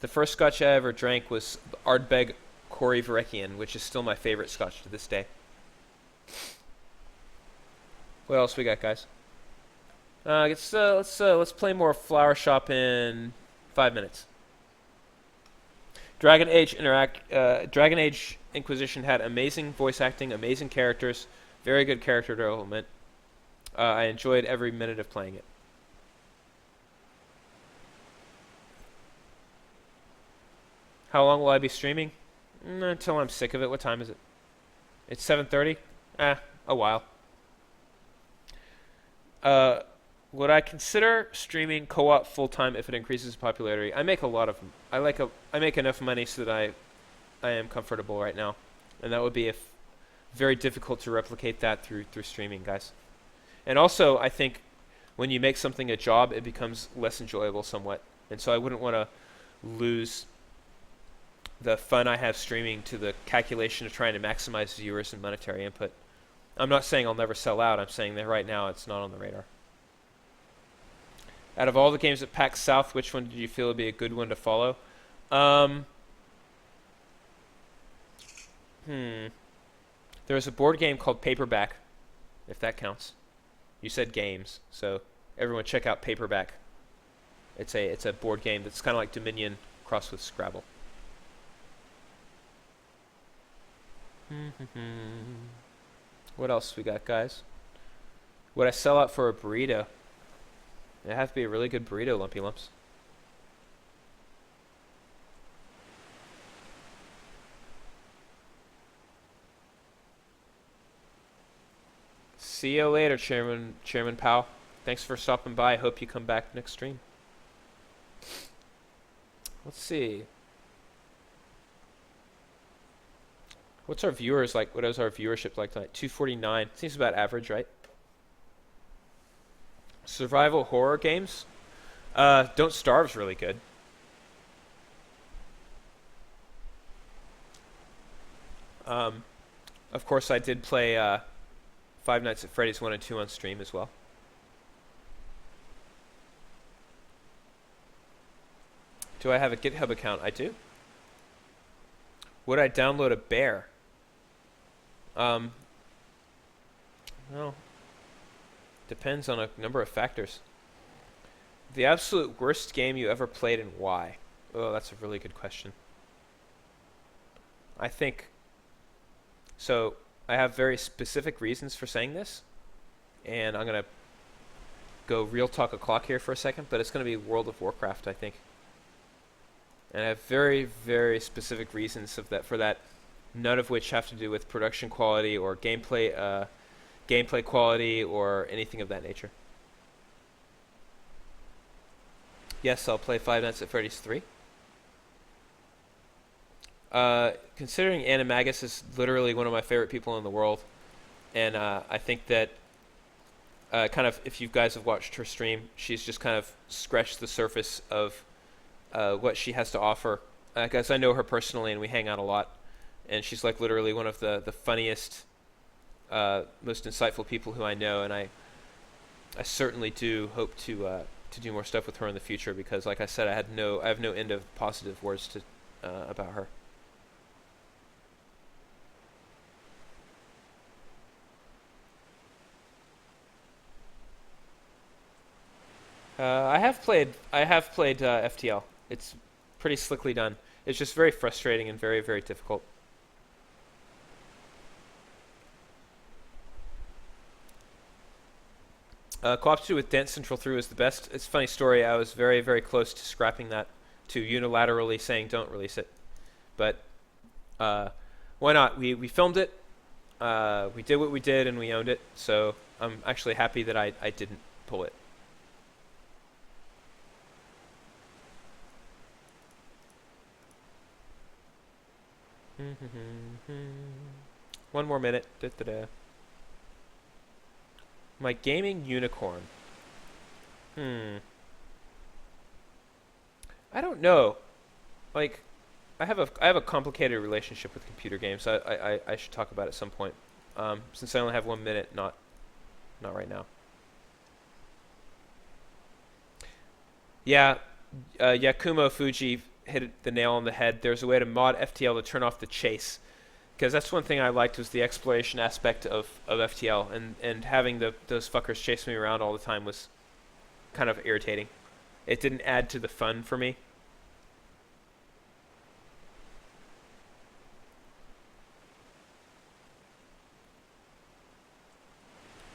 The first scotch I ever drank was Ardbeg Corey Varekian, which is still my favorite scotch to this day. What else we got, guys? Let's play more Flower Shop in 5 minutes. Dragon Age Inquisition had amazing voice acting, amazing characters, very good character development. I enjoyed every minute of playing it. How long will I be streaming? Until I'm sick of it. What time is it? It's 7:30? A while. Would I consider streaming co-op full-time if it increases popularity? I make a lot of... I make enough money so that I am comfortable right now. And that would be very difficult to replicate that through streaming, guys. And also, I think when you make something a job, it becomes less enjoyable somewhat. And so I wouldn't want to lose the fun I have streaming to the calculation of trying to maximize viewers and monetary input. I'm not saying I'll never sell out. I'm saying that right now it's not on the radar. Out of all the games at PAX South, which one did you feel would be a good one to follow? There was a board game called Paperback, if that counts. You said games, so everyone check out Paperback. It's a board game that's kind of like Dominion crossed with Scrabble. What else we got, guys? Would I sell out for a burrito? It'd have to be a really good burrito, Lumpy Lumps. See you later, Chairman Powell. Thanks for stopping by. Hope you come back next stream. Let's see. What's our viewers like? What is our viewership like tonight? 249. Seems about average, right? Survival horror games? Don't Starve's really good. Of course, I did play Five Nights at Freddy's 1 and 2 on stream as well. Do I have a GitHub account? I do. Would I download a bear? Well, depends on a number of factors. The absolute worst game you ever played and why? Oh, that's a really good question. I think... So, I have very specific reasons for saying this. And I'm going to go real talk o'clock here for a second, but it's going to be World of Warcraft, I think. And I have very, very specific reasons for that, none of which have to do with production quality or gameplay quality or anything of that nature. Yes, I'll play Five Nights at Freddy's 3. Considering Animagus is literally one of my favorite people in the world, and I think that kind of, if you guys have watched her stream, she's just kind of scratched the surface of what she has to offer. Because I know her personally and we hang out a lot, and she's like literally one of the funniest, most insightful people who I know, and I certainly do hope to do more stuff with her in the future, because like I said, I have no end of positive words to about her. I have played FTL. It's pretty slickly done. It's just very frustrating and very, very difficult. Co-op 2 with Dance Central through is the best. It's a funny story. I was very, very close to scrapping that, to unilaterally saying don't release it. But why not? We filmed it. We did what we did and we owned it. So I'm actually happy that I didn't pull it. One more minute. Da-da-da. My gaming unicorn. I don't know. Like, I have a complicated relationship with computer games. I should talk about it at some point. Since I only have 1 minute, not right now. Yeah, Yakumo Fuji hit the nail on the head. There's a way to mod FTL to turn off the chase, because that's one thing I liked, was the exploration aspect of FTL, and having those fuckers chase me around all the time was kind of irritating. It didn't add to the fun for me.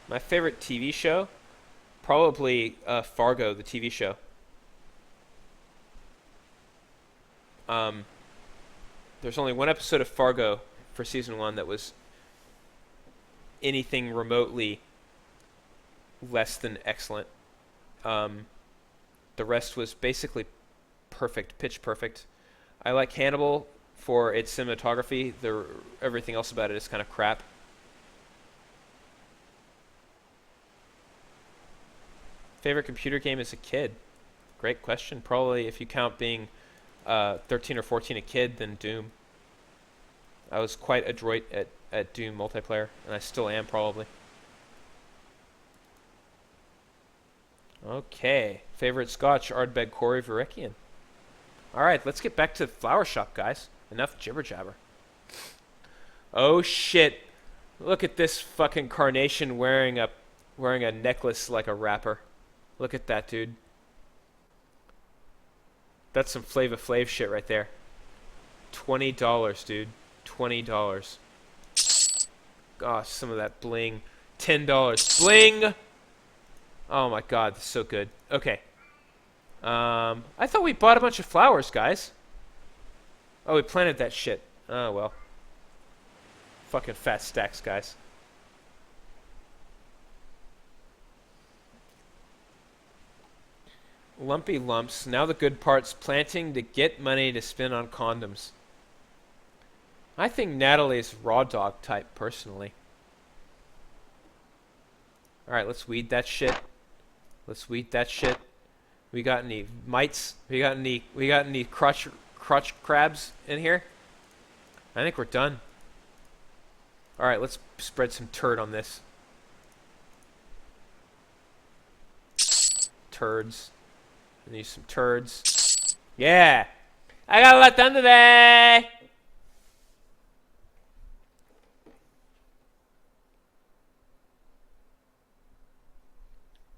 My favorite TV show? Probably Fargo, the TV show. There's only one episode of Fargo for season 1 that was anything remotely less than excellent. The rest was basically perfect, pitch perfect. I like Hannibal for its cinematography. Everything else about it is kind of crap. Favorite computer game as a kid? Great question. Probably, if you count being 13 or 14 a kid, then Doom. I was quite adroit at Doom multiplayer, and I still am, probably. Okay. Favorite Scotch? Ardbeg Corey Verikian. Alright, let's get back to Flower Shop, guys. Enough jibber jabber. Oh shit. Look at this fucking carnation wearing a necklace like a rapper. Look at that, dude. That's some Flava Flav shit right there. $20, dude. $20. gosh, some of that bling. $10. Bling! Oh my god, this is so good. Okay. I thought we bought a bunch of flowers, guys. Oh, we planted that shit. Oh, well. Fucking fat stacks, guys. Lumpy lumps. Now the good part's planting to get money to spend on condoms. I think Natalie's raw dog type, personally. Alright, let's weed that shit. Let's weed that shit. We got any mites? We got any crotch crabs in here? I think we're done. Alright, let's spread some turd on this. Turds. I need some turds. Yeah! I got a lot done today!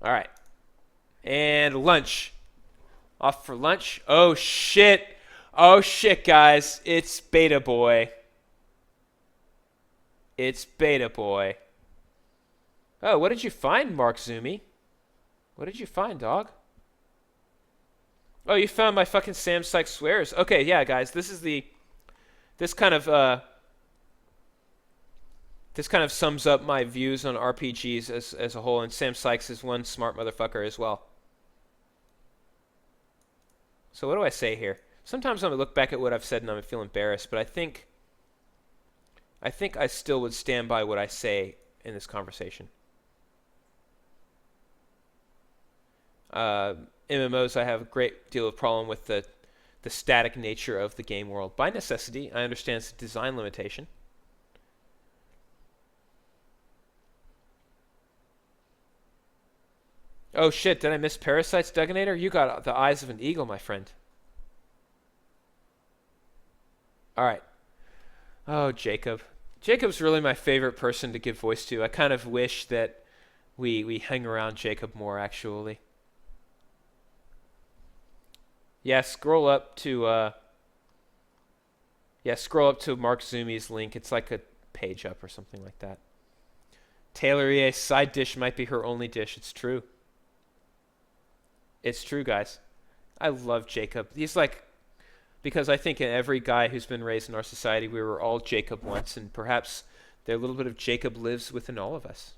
Alright. And lunch. Off for lunch. Oh shit. Oh shit, guys. It's Beta Boy. It's Beta Boy. Oh, what did you find, Mark Zumi? What did you find, dog? Oh, you found my fucking Sam Sykes swears. Okay, yeah, guys. This kind of sums up my views on RPGs as a whole, and Sam Sykes is one smart motherfucker as well. So what do I say here? Sometimes I'm gonna look back at what I've said and I'm feel embarrassed, but I think I still would stand by what I say in this conversation. MMOs, I have a great deal of problem with the static nature of the game world. By necessity, I understand it's a design limitation. Oh shit, did I miss Parasite's Dugginator? You got the eyes of an eagle, my friend. Alright. Oh, Jacob. Jacob's really my favorite person to give voice to. I kind of wish that we hang around Jacob more, actually. Yeah, scroll up to Mark Zumi's link. It's like a page up or something like that. Taylor EA side dish might be her only dish. It's true. It's true, guys. I love Jacob. He's like, because I think in every guy who's been raised in our society, we were all Jacob once, and perhaps a little bit of Jacob lives within all of us.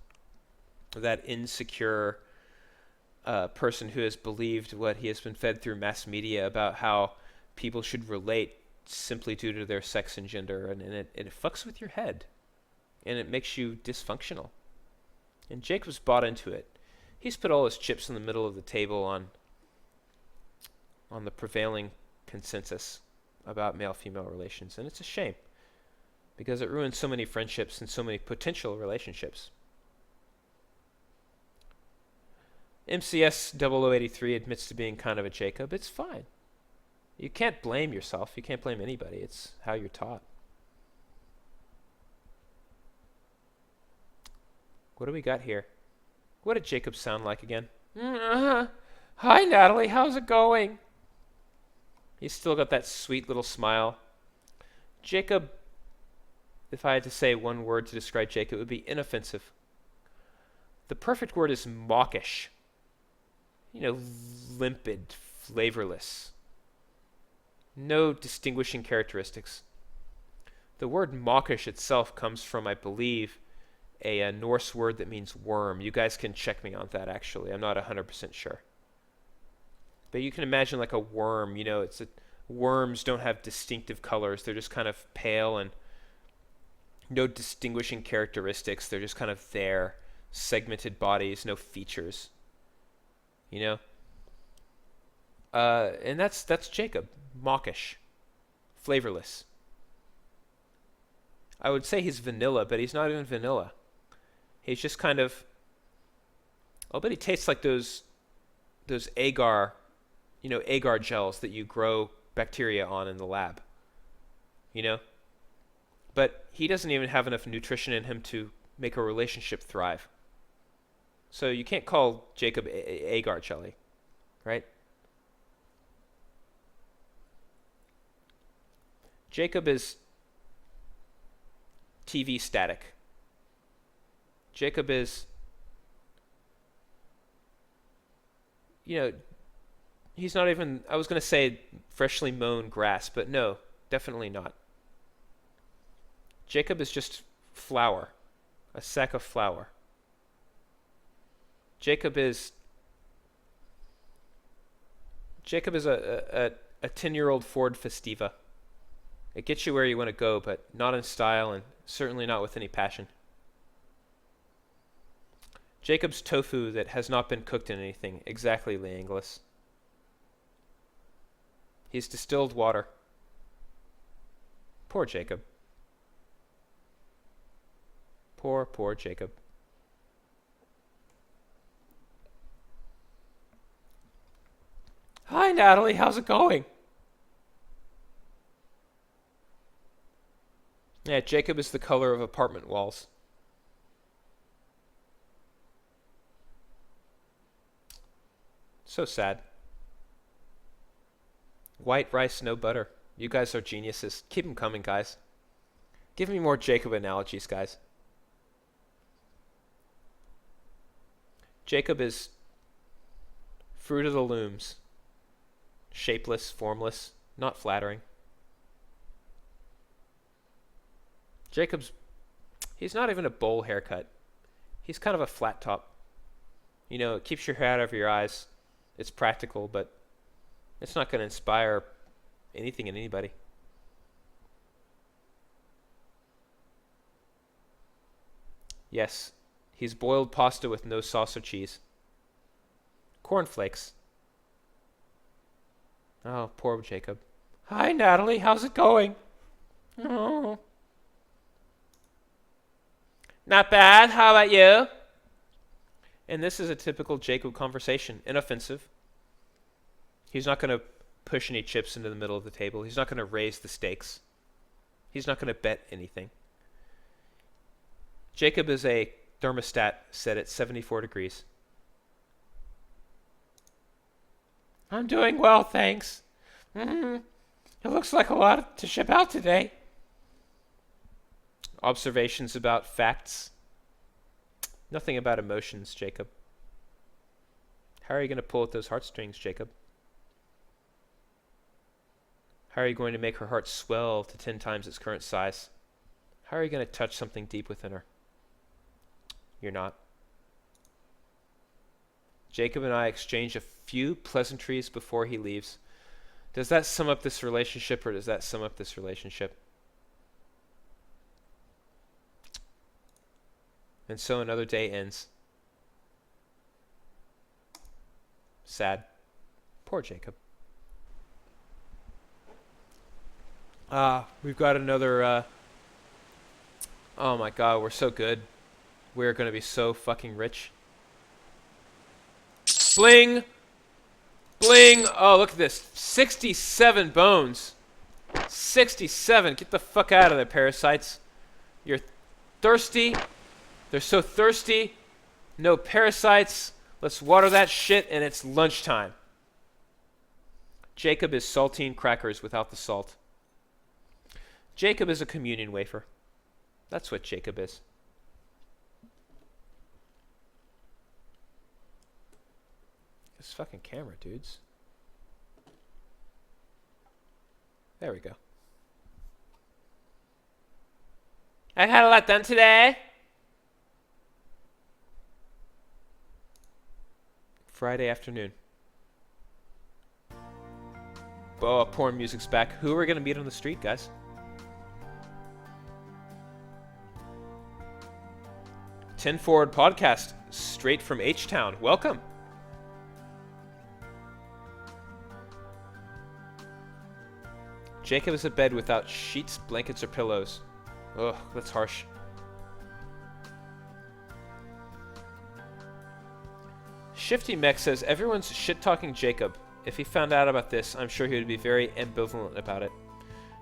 That insecure person who has believed what he has been fed through mass media about how people should relate simply due to their sex and gender, and it fucks with your head, and it makes you dysfunctional. And Jacob's bought into it. He's put all his chips in the middle of the table on the prevailing consensus about male-female relations, and it's a shame because it ruins so many friendships and so many potential relationships. MCS 0083 admits to being kind of a Jacob. It's fine. You can't blame yourself. You can't blame anybody. It's how you're taught. What do we got here? What did Jacob sound like again? Hi, Natalie. How's it going? He's still got that sweet little smile. Jacob, if I had to say one word to describe Jacob, it would be inoffensive. The perfect word is mawkish. You know, limpid, flavorless. No distinguishing characteristics. The word mawkish itself comes from, I believe, a Norse word that means worm. You guys can check me on that, actually. I'm not 100% sure. But you can imagine like a worm, you know, worms don't have distinctive colors. They're just kind of pale and no distinguishing characteristics. They're just kind of there. Segmented bodies, no features. You know? And that's Jacob. Mawkish. Flavorless. I would say he's vanilla, but he's not even vanilla. He's just kind of... I'll bet he tastes like those agar, you know, agar gels that you grow bacteria on in the lab. You know? But he doesn't even have enough nutrition in him to make a relationship thrive. So you can't call Jacob agar jelly, right? Jacob is TV static. Jacob is, you know, he's not even, I was going to say freshly mown grass, but no, definitely not. Jacob is just flour, a sack of flour. Jacob is a 10-year-old Ford Festiva. It gets you where you want to go, but not in style and certainly not with any passion. Jacob's tofu that has not been cooked in anything, exactly, Leangelis. He's distilled water. Poor Jacob. Poor, poor Jacob. Hi, Natalie. How's it going? Yeah, Jacob is the color of apartment walls. So sad. White rice, no butter. You guys are geniuses. Keep them coming, guys. Give me more Jacob analogies, guys. Jacob is fruit of the looms. Shapeless, formless, not flattering. He's not even a bowl haircut. He's kind of a flat top. You know, it keeps your hair out of your eyes. It's practical, but it's not going to inspire anything in anybody. Yes, he's boiled pasta with no sauce or cheese. Cornflakes. Oh, poor Jacob. Hi, Natalie. How's it going? Oh. Not bad. How about you? And this is a typical Jacob conversation. Inoffensive. He's not going to push any chips into the middle of the table. He's not going to raise the stakes. He's not going to bet anything. Jacob is a thermostat set at 74 degrees. I'm doing well, thanks. It looks like a lot to ship out today. Observations about facts. Nothing about emotions, Jacob. How are you going to pull at those heartstrings, Jacob? How are you going to make her heart swell to 10 times its current size? How are you going to touch something deep within her? You're not. Jacob and I exchange a few pleasantries before he leaves. Does that sum up this relationship, or does that sum up this relationship? And so another day ends. Sad. Poor Jacob. We've got another, oh my god, we're so good. We're gonna be so fucking rich. Bling! Bling! Oh, look at this. 67 bones. 67. Get the fuck out of there, parasites. You're thirsty. They're so thirsty. No parasites. Let's water that shit, and it's lunchtime. Jacob is saltine crackers without the salt. Jacob is a communion wafer. That's what Jacob is. This fucking camera, dudes. There we go. I had a lot done today. Friday afternoon. Oh, porn music's back. Who are we going to meet on the street, guys? Ten Forward Podcast, straight from H-Town. Welcome. Jacob is a bed without sheets, blankets, or pillows. Ugh, that's harsh. Shifty Mech says, everyone's shit-talking Jacob. If he found out about this, I'm sure he would be very ambivalent about it.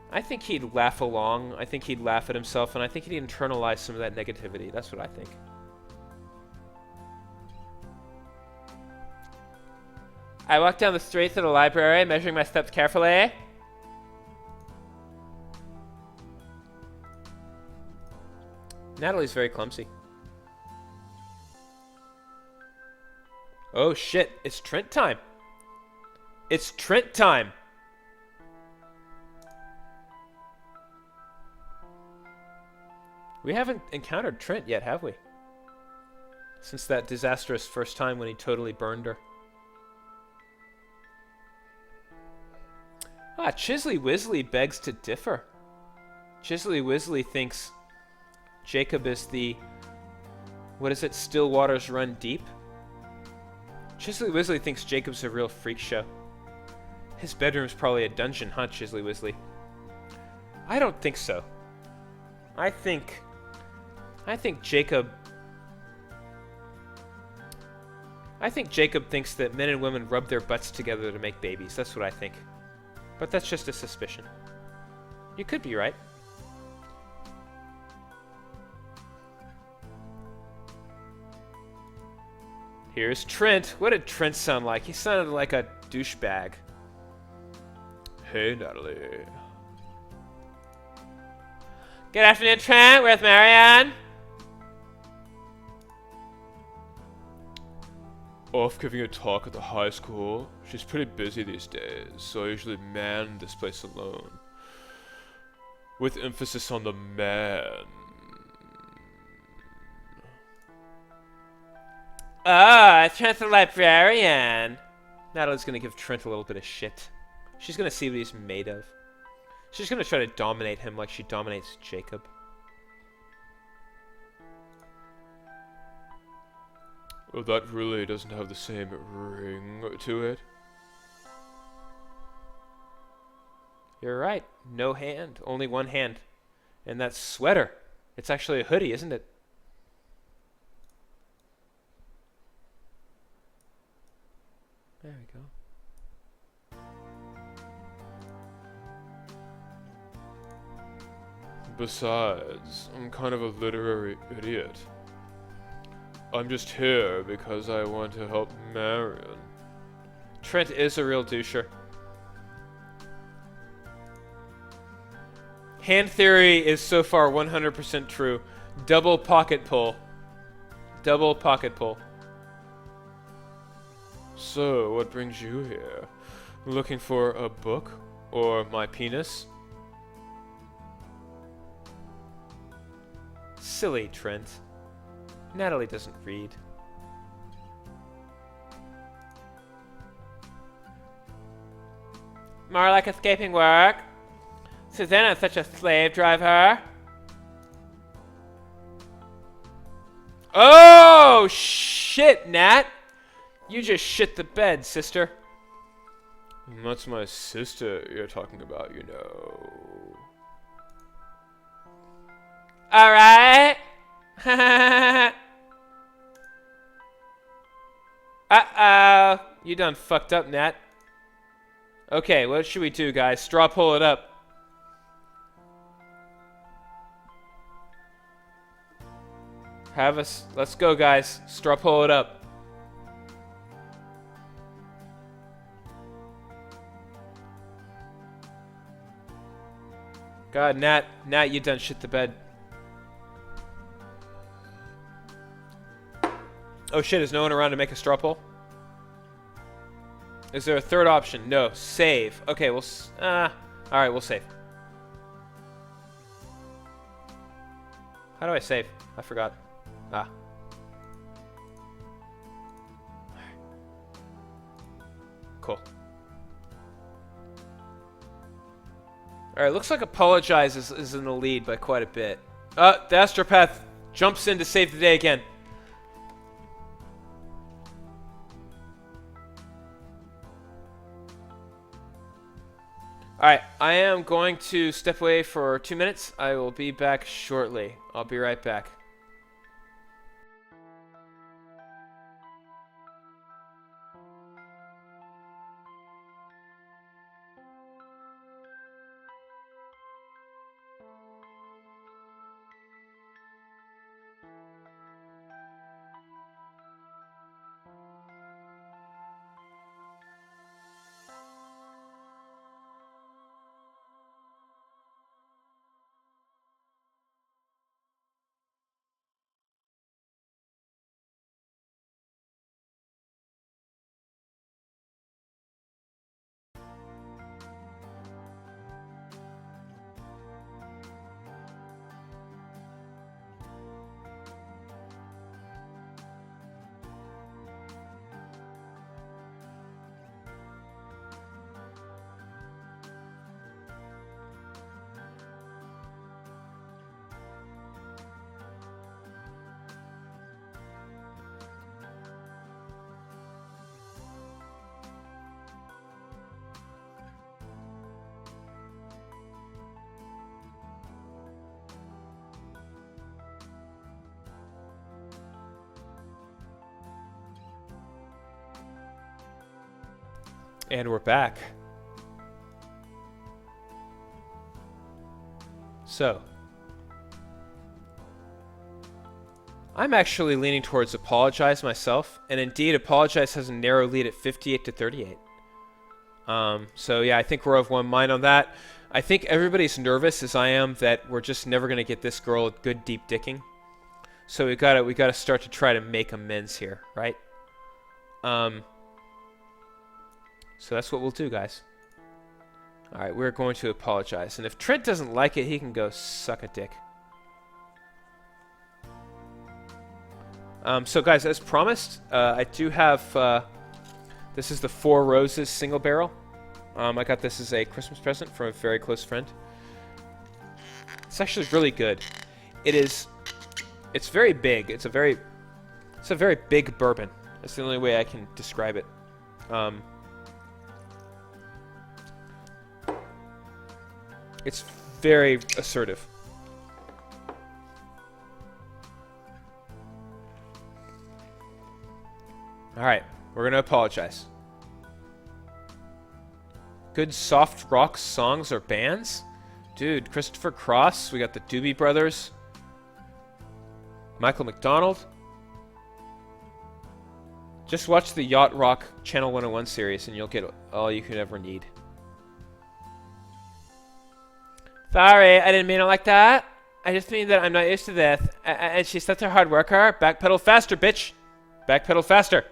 I think he'd laugh along, I think he'd laugh at himself, and I think he'd internalize some of that negativity. That's what I think. I walked down the street to the library, measuring my steps carefully. Natalie's very clumsy. Oh shit, it's Trent time. It's Trent time. We haven't encountered Trent yet, have we? Since that disastrous first time when he totally burned her. Ah, Chisley Wisley begs to differ. Chisley Wisley thinks Jacob is the... What is it? Still waters run deep? Chisley Wisley thinks Jacob's a real freak show. His bedroom's probably a dungeon, huh, Chisley Wisley? I don't think so. I think Jacob... I think Jacob thinks that men and women rub their butts together to make babies. That's what I think. But that's just a suspicion. You could be right. Here's Trent. What did Trent sound like? He sounded like a douchebag. Hey, Natalie. Good afternoon, Trent. Where's Marianne? Off giving a talk at the high school. She's pretty busy these days, so I usually man this place alone. With emphasis on the man. Oh, Trent's the librarian. Natalie's gonna give Trent a little bit of shit. She's gonna see what he's made of. She's gonna try to dominate him like she dominates Jacob. Well, that really doesn't have the same ring to it. You're right. No hand. Only one hand. And that sweater. It's actually a hoodie, isn't it? There we go. Besides, I'm kind of a literary idiot. I'm just here because I want to help Marion. Trent is a real doucher. Hand theory is so far 100% true. Double pocket pull. Double pocket pull. So, what brings you here? Looking for a book? Or my penis? Silly Trent. Natalie doesn't read. More like escaping work. Susanna's such a slave driver. Oh, shit, Nat. You just shit the bed, sister. That's my sister you're talking about, you know. Alright. Uh-oh. You done fucked up, Nat. Okay, what should we do, guys? Straw pull it up. Have us. Let's go, guys. Straw pull it up. God, Nat, you done shit the bed. Oh shit, is no one around to make a straw poll? Is there a third option? No. Save. Okay, we'll... Alright, we'll save. How do I save? I forgot. Ah. Cool. Alright, looks like Apologize is in the lead by quite a bit. The Astropath jumps in to save the day again. Alright, I am going to step away for 2 minutes. I will be back shortly. I'll be right back. And we're back. So, I'm actually leaning towards Apologize myself, and indeed Apologize has a narrow lead at 58 to 38. So yeah, I think we're of one mind on that. I think everybody's nervous, as I am, that we're just never gonna get this girl a good deep dicking. So we gotta start to try to make amends here, right? So that's what we'll do, guys. Alright, we're going to Apologize. And if Trent doesn't like it, he can go suck a dick. So guys, as promised, I do have... this is the Four Roses single barrel. I got this as a Christmas present from a very close friend. It's actually really good. It's very big. It's a very big bourbon. That's the only way I can describe it. It's very assertive. Alright, we're gonna Apologize. Good soft rock songs or bands? Dude, Christopher Cross, we got the Doobie Brothers. Michael McDonald. Just watch the Yacht Rock Channel 101 series and you'll get all you could ever need. Sorry, I didn't mean it like that. I just mean that I'm not used to this. And she's such a hard worker. Backpedal faster, bitch. Backpedal faster.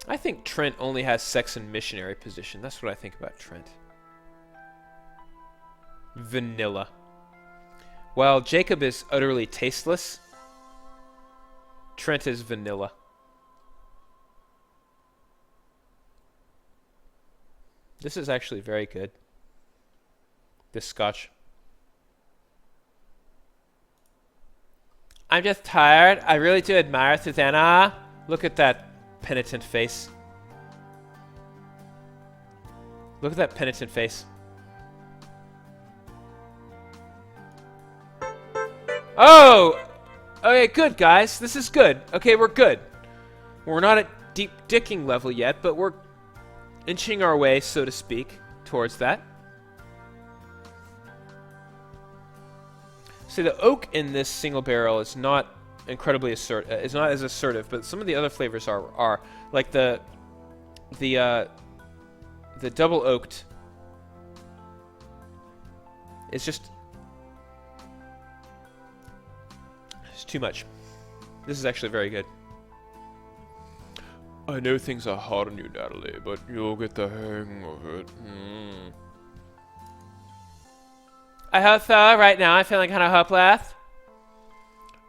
I think Trent only has sex in missionary position. That's what I think about Trent. Vanilla. While Jacob is utterly tasteless, Trent is vanilla. This is actually very good. This scotch. I'm just tired. I really do admire Susanna. Look at that penitent face. Look at that penitent face. Oh! Okay, good, guys. This is good. Okay, we're good. We're not at deep dicking level yet, but we're inching our way, so to speak, towards that. See, the oak in this single barrel is not incredibly assertive. It's not as assertive, but some of the other flavors are like the double oaked. It's just it's too much. This is actually very good. I know things are hard on you, Natalie, but you'll get the hang of it. I hope so. Right now, I'm feeling kind of hopeless.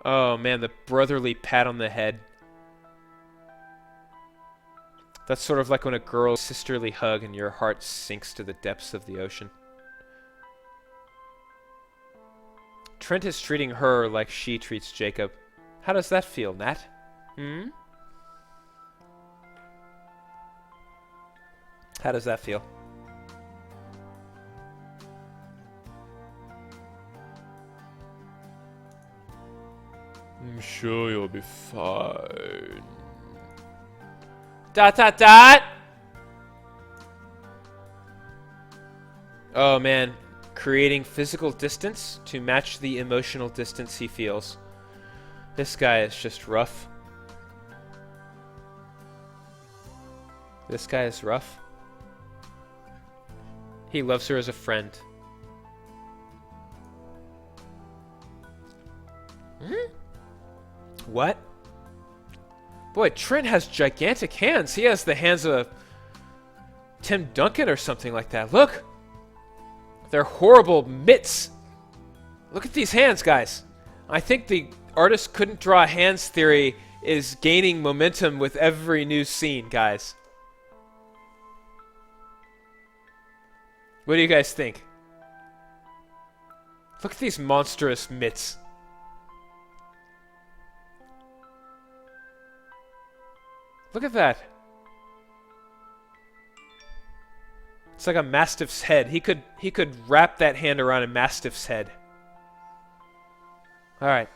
Oh man, the brotherly pat on the head. That's sort of like when a girl's sisterly hug and your heart sinks to the depths of the ocean. Trent is treating her like she treats Jacob. How does that feel, Nat? How does that feel? I'm sure you'll be fine. Dot dot dot! Oh man, creating physical distance to match the emotional distance he feels. This guy is just rough. This guy is rough. He loves her as a friend. What? Boy, Trent has gigantic hands. He has the hands of Tim Duncan or something like that. Look! They're horrible mitts. Look at these hands, guys. I think the artist couldn't draw hands theory is gaining momentum with every new scene, guys. What do you guys think? Look at these monstrous mitts. Look at that. It's like a mastiff's head. He could wrap that hand around a mastiff's head. All right.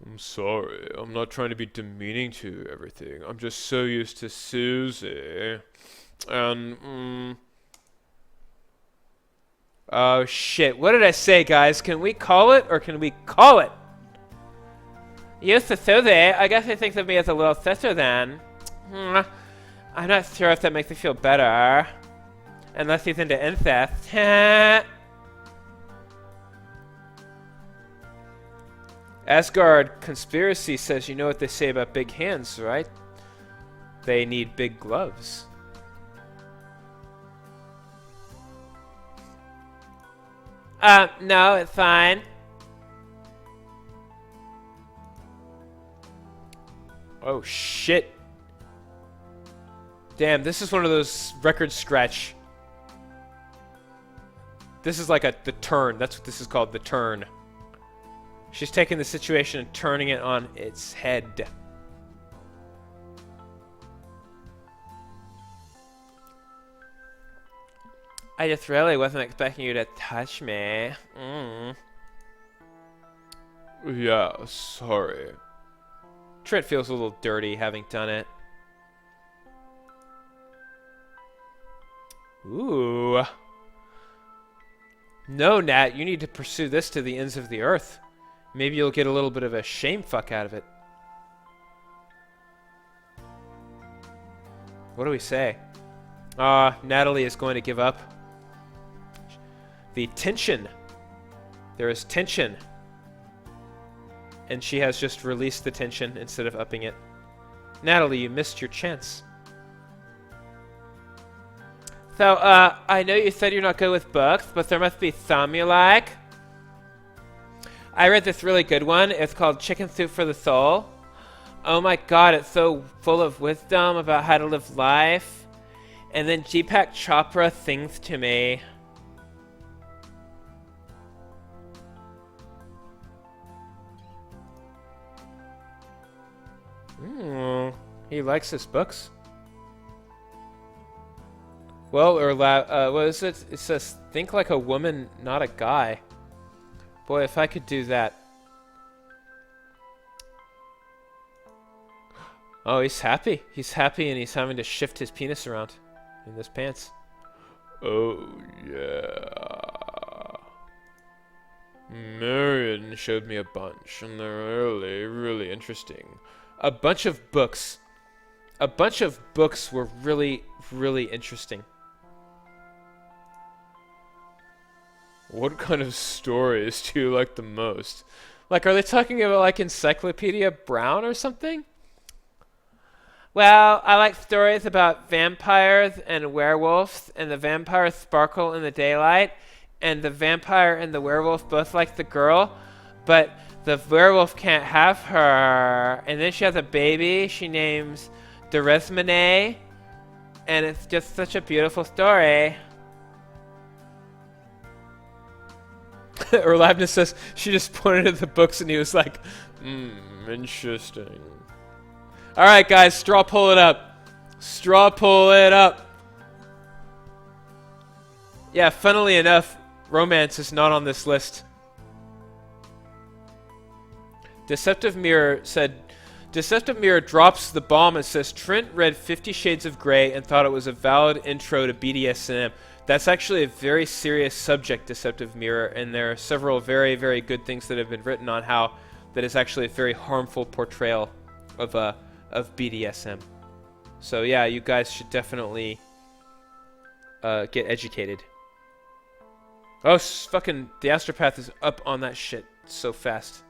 I'm sorry. I'm not trying to be demeaning to everything. I'm just so used to Susie. And, Oh shit, what did I say, guys? Can we call it, or can we call it? Used to Susie, I guess he thinks of me as a little sister then. I'm not sure if that makes me feel better. Unless he's into incest. Asgard conspiracy says you know what they say about big hands, right? They need big gloves. No, it's fine. Oh, shit. Damn, this is one of those record scratch. This is like the turn. That's what this is called, the turn. She's taking the situation and turning it on its head. I just really wasn't expecting you to touch me. yeah, sorry. Trent feels a little dirty having done it. Ooh. No, Nat, you need to pursue this to the ends of the earth. Maybe you'll get a little bit of a shame fuck out of it. What do we say? Natalie is going to give up. The tension. There is tension. And she has just released the tension instead of upping it. Natalie, you missed your chance. So, I know you said you're not good with books, but there must be some you like. I read this really good one. It's called Chicken Soup for the Soul. Oh my god, it's so full of wisdom about how to live life. And then Deepak Chopra sings to me. He likes his books. Well, or what is it? It says, think like a woman, not a guy. Boy, if I could do that. Oh, he's happy. He's happy and he's having to shift his penis around in his pants. Oh, yeah. Marion showed me a bunch, and they're really, really interesting. A bunch of books. A bunch of books were really, really interesting. What kind of stories do you like the most? Like, are they talking about, like, Encyclopedia Brown or something? Well, I like stories about vampires and werewolves, and the vampires sparkle in the daylight, and the vampire and the werewolf both like the girl, but the werewolf can't have her, and then she has a baby she names Deresmene, and it's just such a beautiful story. Orlabness says she just pointed at the books and he was like, interesting. Alright guys, straw pull it up. Straw pull it up. Yeah, funnily enough, romance is not on this list. Deceptive Mirror said, Deceptive Mirror drops the bomb and says, Trent read 50 Shades of Grey and thought it was a valid intro to BDSM. That's actually a very serious subject, Deceptive Mirror, and there are several very, very good things that have been written on how that is actually a very harmful portrayal of BDSM. So yeah, you guys should definitely get educated. Oh, fucking the Astropath is up on that shit so fast.